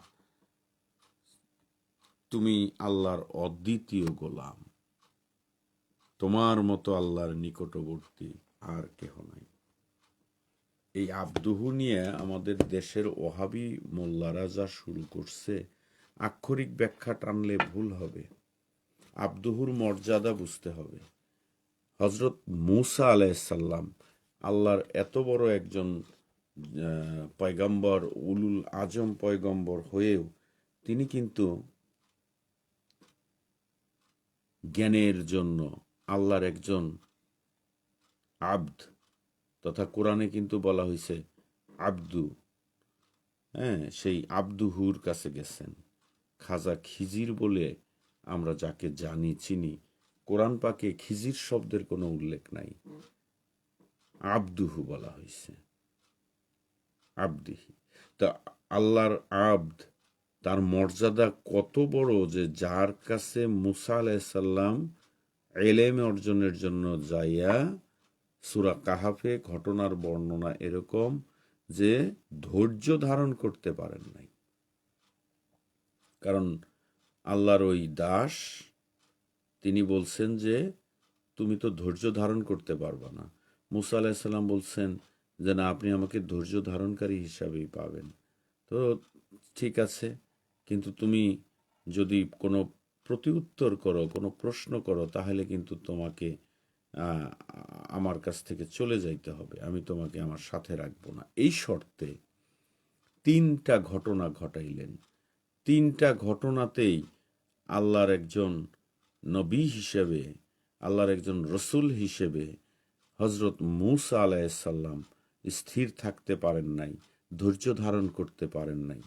তুমি আল্লাহর অদ্বিতীয় গোলাম। তোমার মতো আল্লাহর নিকটবর্তী আর কেহ নাই। এই আব্দুহু নিয়ে আমাদের দেশের ওহাবি মোল্লারা যা শুরু করছে, আক্ষরিক ব্যাখ্যা টানলে ভুল হবে। আব্দুহুর মর্যাদা বুঝতে হবে। হজরত মূসা আলাইসাল্লাম আল্লাহর এত বড় একজন পয়গম্বর, উলুল আজম পয়গম্বর হয়েও তিনি কিন্তু জ্ঞানের জন্য আল্লাহর একজন আব্দ, তথা কোরআনে কিন্তু বলা হয়েছে আব্দু, হ্যাঁ, সেই আব্দুহুর কাছে গেছেন। খাজা খিজির বলে আমরা যাকে জানি চিনি, কোরআন পাকে খিজির শব্দের কোনো উল্লেখ নাই, আব্দুহু বলা হয়েছে, আব্দিহি। তা আল্লাহর আব্দ, তার মর্যাদা কত বড় যে যার কাছে মুসা আলাইসাল্লাম এলেম অর্জনের জন্য যাইয়া, সূরা কাহাফে ঘটনার বর্ণনা এরকম যে ধৈর্য ধারণ করতে পারেন নাই। কারণ আল্লাহর ওই দাস, তিনি বলছেন যে তুমি তো ধৈর্য ধারণ করতে পারবা না। মুসা আলাইসাল্লাম বলছেন যে না, আপনি আমাকে ধৈর্য ধারণকারী হিসাবেই পাবেন। তো ঠিক আছে, কিন্তু তুমি যদি কোনো প্রতিউত্তর করো, কোনো প্রশ্ন করো, তাহলে কিন্তু তোমাকে আমার কাছ থেকে চলে যাইতে হবে, আমি তোমাকে আমার সাথে রাখবো না। এই শর্তে তিনটা ঘটনা ঘটাইলেন। তিনটা ঘটনাতেই আল্লাহর একজন নবী হিসেবে, আল্লাহর একজন রসুল হিসেবে হজরত মূসা আলাইসাল্লাম স্থির থাকতে পারেন নাই, ধৈর্য ধারণ করতে পারেন নাই।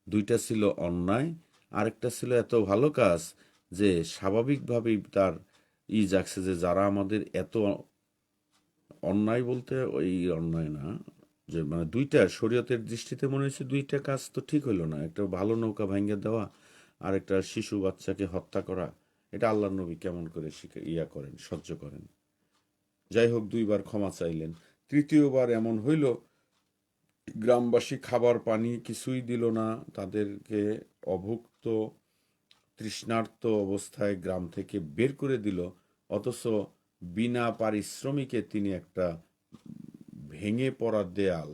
দুইটা ছিল অন্যায়, আরেকটা ছিল এত ভালো কাজ যে স্বাভাবিকভাবেই তার জাগছে যে যারা আমাদের এত অন্যায়, বলতে ওই অন্যায় না, যে মানে দুইটা শরীয়তের দৃষ্টিতে মনে হয়েছে দুইটা কাজ তো ঠিক হইল না। একটা ভালো নৌকা ভাঙ্গে দেওয়া, আর একটা শিশু বাচ্চাকে হত্যা করা। এটা আল্লাহ নবী কেমন করে করেন, সহ্য করেন। যাই হোক, দুইবার ক্ষমা চাইলেন। তৃতীয়বার এমন হইল, গ্রামবাসী খাবার পানি কিছুই দিল না, তাদেরকে অভুক্ত তৃষ্ণার্ত অবস্থায় গ্রাম থেকে বের করে দিল। অথচ বিনা পারিশ্রমিকে তিনি একটা ভেঙে পড়া দেয়াল,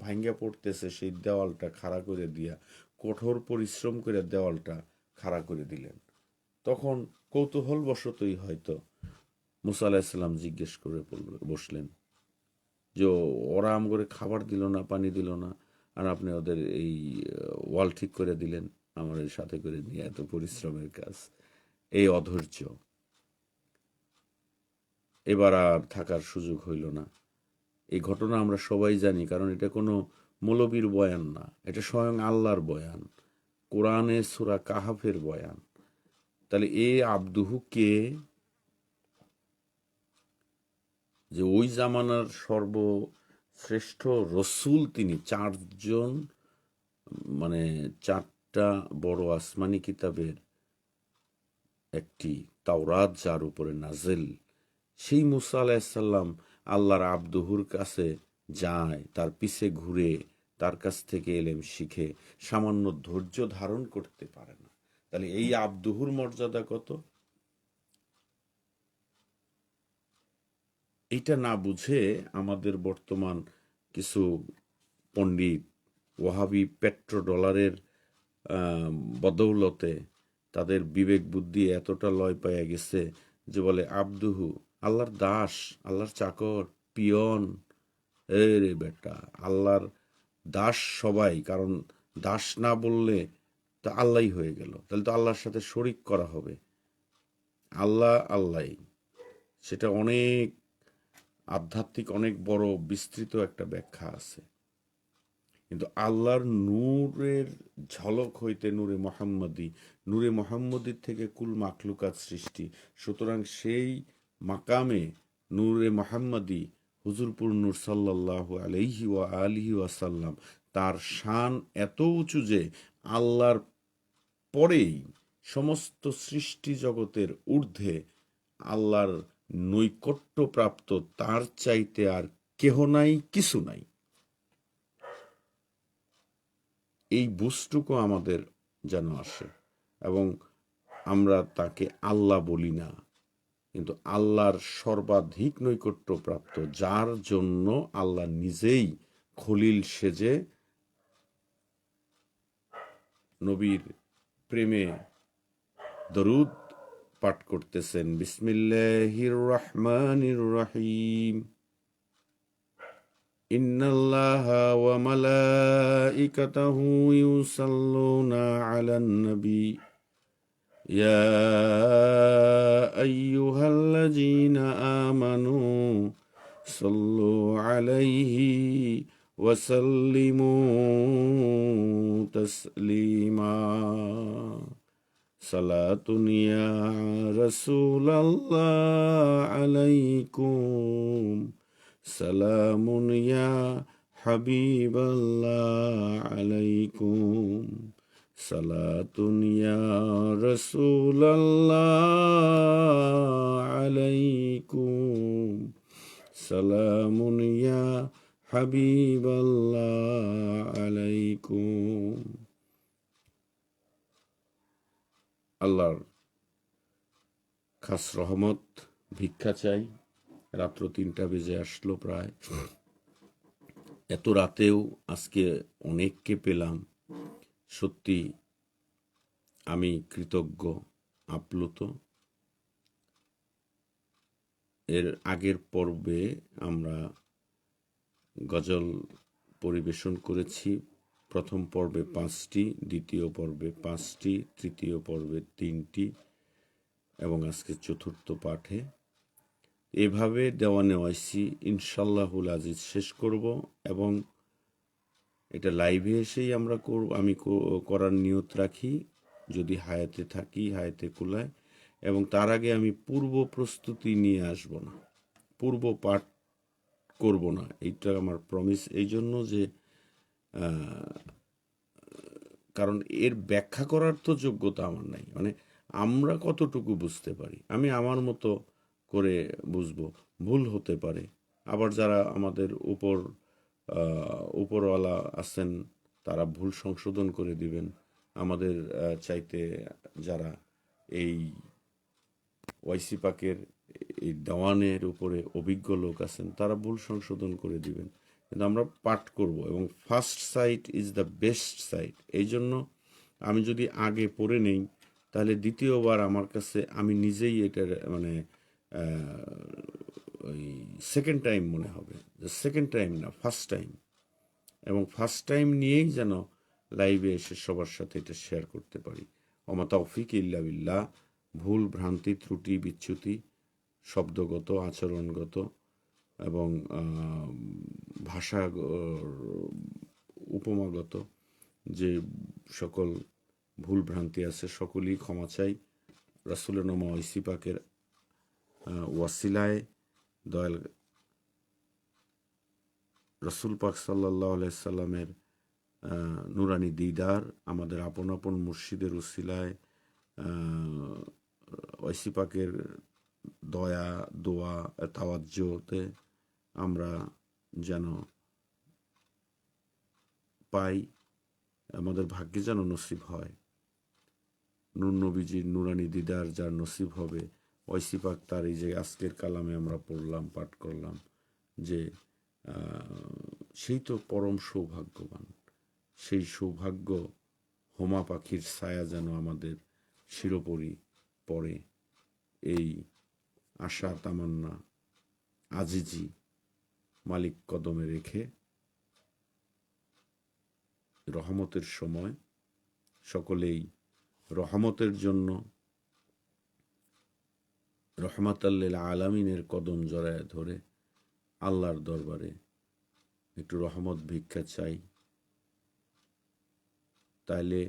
ভাঙ্গা পড়তেছে সেই দেওয়ালটা খাড়া করে দিয়া, কঠোর পরিশ্রম করে দেওয়ালটা খাড়া করে দিলেন। তখন কৌতূহলবশতই হয়তো মুসা আলাহিসাল্লাম জিজ্ঞেস করে বসলেন যে ওরা আম করে খাবার দিল না, পানি দিল না, আর আপনি ওদের এই ওয়াল ঠিক করে দিলেন, আমার সাথে করে নিয়ে, এত পরিশ্রমের কাজ। এই অধৈর্য এবার আর থাকার সুযোগ হইল না। এই ঘটনা আমরা সবাই জানি, কারণ এটা কোনো মৌলবীর বয়ান না, এটা স্বয়ং আল্লাহর বয়ান, কোরআনে সূরা কাহাফের বয়ান। তাহলে এ আব্দুহু কে? যে ওই জামানার সর্বশ্রেষ্ঠ রসুল তিনি। চারজন, মানে চারটা বড় আসমানি কিতাবের একটি তাওরাত যার উপরে নাজেল, সেই মুসা আলাইসাল্লাম আল্লাহর আব্দুহুর কাছে যায়, তার পিছে ঘুরে তার কাছ থেকে এলেম শিখে সামান্য ধৈর্য ধারণ করতে পারে না। তাহলে এই আব্দুহুর মর্যাদা কত? এইটা না বুঝে আমাদের বর্তমান কিছু পণ্ডিত ওয়াহাবি পেট্রোডলারের বদৌলতে তাদের বিবেক বুদ্ধি এতটা লয় পাইয়া গেছে যে বলে আব্দুহু, আল্লাহর দাস, আল্লাহর চাকর, পিয়ন। এ রে বেটা, আল্লাহর দাস সবাই, কারণ দাস না বললে তা আল্লাহই হয়ে গেল, তাহলে তো আল্লাহর সাথে শরিক করা হবে। আল্লাহ আল্লাহই, সেটা অনেক আধ্যাত্মিক, অনেক বড় বিস্তৃত একটা ব্যাখ্যা আছে। কিন্তু আল্লাহর নূরের ঝলক হইতে নূরে মোহাম্মদীর থেকে কুল মাখলুকাত সৃষ্টি। সুতরাং সেই মাকামে নূরে মোহাম্মদী হুজুরপুর নূর সাল্লাল্লাহু আলাইহি ওয়া আলিহি ওয়াসাল্লাম, তার শান এত উঁচু যে আল্লাহর পরেই সমস্ত সৃষ্টি জগতের ঊর্ধ্বে আল্লাহর নৈকট্যপ্রাপ্ত তার চাইতে আর কেহ নাই, কিছু নাই। এই বুঝটুকু আমাদের যেন আসে, এবং আমরা তাকে আল্লাহ বলি না, কিন্তু আল্লাহর সর্বাধিক নৈকট্যপ্রাপ্ত, যার জন্য আল্লাহ নিজেই খলিল সেজে নবীর প্রেমে দরুদ পাঠ করতেছেন। বিসমিল্লাহির রহমানির রহিম। ইন্নাল্লাহা ওয়া মালাইকাতাহু ইউসাল্লুনা আলান নবী ইয়া আইয়ুহাল্লাযীনা আমানু সাল্লু আলাইহি ওয়া সাল্লিমু তাসলিমা। সালাতুন ইয়া রাসূলাল্লাহ আলাইকুম, সালামুন ইয়া হাবিবাল্লাহ আলাইকুম, সালাতুন ইয়া রাসূলাল্লাহ আলাইকুম, সালামুন ইয়া হাবিবাল্লাহ আলাইকুম। আল্লাহর খাস রহমত ভিক্ষা চাই। রাত্র 3টা বেজে আসলো প্রায়। এত রাতেও আজকে অনেককে পেলাম, সত্যি আমি কৃতজ্ঞ, আপ্লুত। এর আগের পর্বে আমরা গজল পরিবেশন করেছি। প্রথম পর্বে 5টি, দ্বিতীয় পর্বে 5টি, তৃতীয় পর্বে 3টি, এবং আজকে চতুর্থ পাঠে। এভাবে দেওয়া নেওয়াইছি, ইনশাল্লাহুল আজিজ শেষ করব, এবং এটা লাইভে এসেই আমরা আমি করার নিয়ত রাখি, যদি হায়াতে থাকি, হায়াতে কুলায়। এবং তার আগে আমি পূর্ব প্রস্তুতি নিয়ে আসব না, পূর্ব পাঠ করব না, এইটা আমার প্রমিস। এই জন্য যে কারণ এর ব্যাখ্যা করার তো যোগ্যতা আমার নাই। মানে আমরা কতটুকু বুঝতে পারি, আমি আমার মতো করে বুঝবো, ভুল হতে পারে। আবার যারা আমাদের উপরওয়ালা আছেন, তারা ভুল সংশোধন করে দিবেন। আমাদের চাইতে যারা এই ওয়াইসি পাকের এই দেওয়ানের উপরে অভিজ্ঞ লোক আছেন, তারা ভুল সংশোধন করে দিবেন। কিন্তু আমরা পাঠ করব, এবং first sight is the best sight. এই জন্য আমি যদি আগে পড়ে নেই, তাহলে দ্বিতীয়বার আমার কাছে আমি নিজেই এটার মানে ওই সেকেন্ড টাইম মনে হবে, সেকেন্ড টাইম না, ফার্স্ট টাইম। এবং ফার্স্ট টাইম নিয়েই যেন লাইভে এসে সবার সাথে এটা শেয়ার করতে পারি। ওমা তৌফিক ইল্লা বিল্লাহ। ভুল ভ্রান্তি ত্রুটি বিচ্যুতি শব্দগত, আচরণগত এবং ভাষা উপমাগত, যে সকল ভুল ভ্রান্তি আছে সকলেই ক্ষমা চাই। রাসূলের নামা ঐসি পাকের ওয়াসিলায় দয়াল রসুল পাক সাল্লাল্লাহু আলাইহি সাল্লামের নুরানি দিদার, আমাদের আপন আপন মুর্শিদের উসিলায় ঐসি পাকের দয়া দোয়া তাওয়াজ্জুতে আমরা যেন পাই, আমাদের ভাগ্যে যেন নসিব হয়। নূর নবীজির নুরানি দিদার যার নসিব হবে, ঐসি পাক তার এই যে আজকের কালামে আমরা পড়লাম, পাঠ করলাম, যে সেই তো পরম সৌভাগ্যবান। সেই সৌভাগ্য হোমা পাখির ছায়া যেন আমাদের শিরোপরি পড়ে, এই আশা তামান্না আজিজি মালিক কদমে রেখে রহমতের সময় সকলেই রহমতের জন্য রহমাতাল্লিল আলামিনের কদম জড়ায় ধরে আল্লাহর দরবারে একটু রহমত ভিক্ষা চাই। তাইলে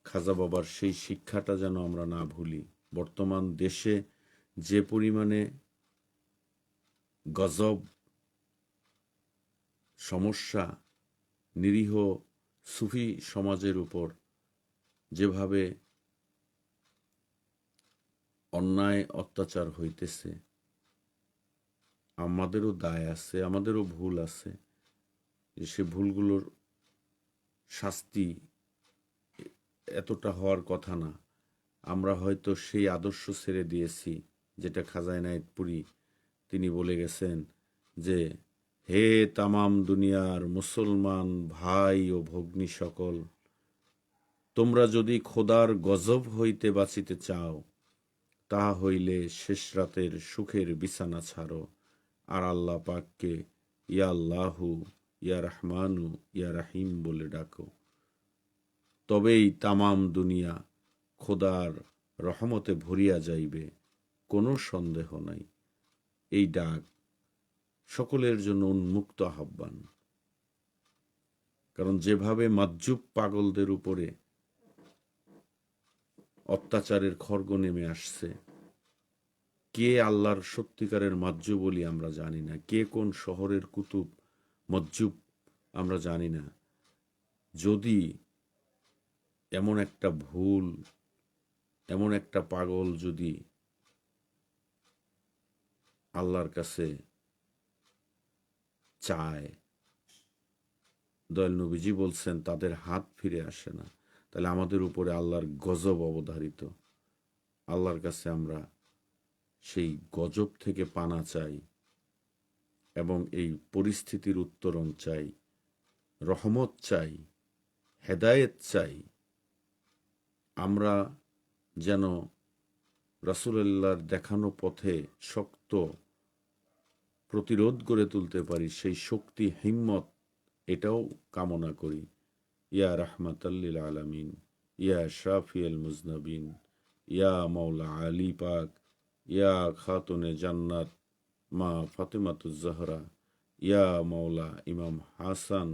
খাজা বাবার সেই শিক্ষাটা যেন আমরা না ভুলি। বর্তমান দেশে যে পরিমাণে গজব সমস্যা নিরীহ সুফি সমাজের উপর যেভাবে অন্যায় অত্যাচার হইতেছে, আমাদেরও দায় আছে, আমাদেরও ভুল আছে। সে ভুলগুলোর শাস্তি এতটা হওয়ার কথা না। আমরা হয়তো সেই আদর্শ ছেড়ে দিয়েছি যেটা খাজা এনায়েতপুরী তিনি বলে গেছেন, যে হে তামাম দুনিয়ার মুসলমান ভাই ও ভগ্নী সকল, তোমরা যদি খোদার গজব হইতে বাঁচিতে চাও, তাহা হইলে শেষ রাতের সুখের বিছানা ছাড়ো, আর আল্লাহ পাককে ইয়া আল্লাহু ইয়া রহমানু ইয়া রাহিম বলে ডাকো। তবেই তামাম দুনিয়া খোদার রহমতে ভরিয়া যাইবে, কোনো সন্দেহ নাই। এই ডাক সকলের জন্য উন্মুক্ত আহ্বান। কারণ যেভাবে মাজ্জুব পাগলদের উপরে অত্যাচারের খড়গ নেমে আসছে, কে আল্লাহর সত্যিকারের মাজ্জুব বলি আমরা জানি না, কে কোন শহরের কুতুব মজ্জুব আমরা জানি না। যদি এমন একটা ভুল, এমন একটা পাগল যদি আল্লাহর কাছে চায়, দয়াল নবীজি বলছেন তাদের হাত ফিরে আসে না, তাহলে আমাদের উপরে আল্লাহর গজব অবধারিত। আল্লাহর কাছে আমরা সেই গজব থেকে পানা চাই এবং এই পরিস্থিতির উত্তরণ চাই, রহমত চাই, হেদায়েত চাই। আমরা যেন রাসূলুল্লাহর দেখানো পথে শক্ত প্রতিরোধ গড়ে তুলতে পারি, সেই শক্তি হিম্মত এটাও কামনা করি। ইয়া রাহমাতাল্লিল আলামিন, ইয়া শাফিয়াল মুজনাবিন, ইয়া মাওলা আলী পাক, ইয়া খাতুনে জান্নাত মা ফাতিমাতুজ জাহরা, ইয়া মাওলা ইমাম হাসান,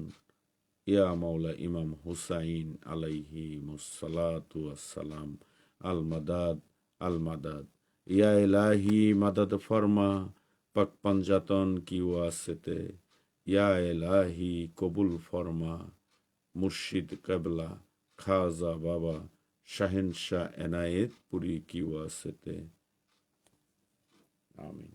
ইয়া মাওলা ইমাম হুসাইন আলাইহিমুসসালাতু ওয়াসসালাম। আল মাদাদ আল মাদাদ, ইয়া ইলাহি মাদাদ ফরমা, পাক পাঞ্জাতন কি ওয়াসিতে, ইয়া ইলাহি কবুল ফরমা, মুর্শিদ কেবলা খাজা বাবা শাহেনশাহ এনায়েতপুরি কি ওয়াসিতে। আমিন।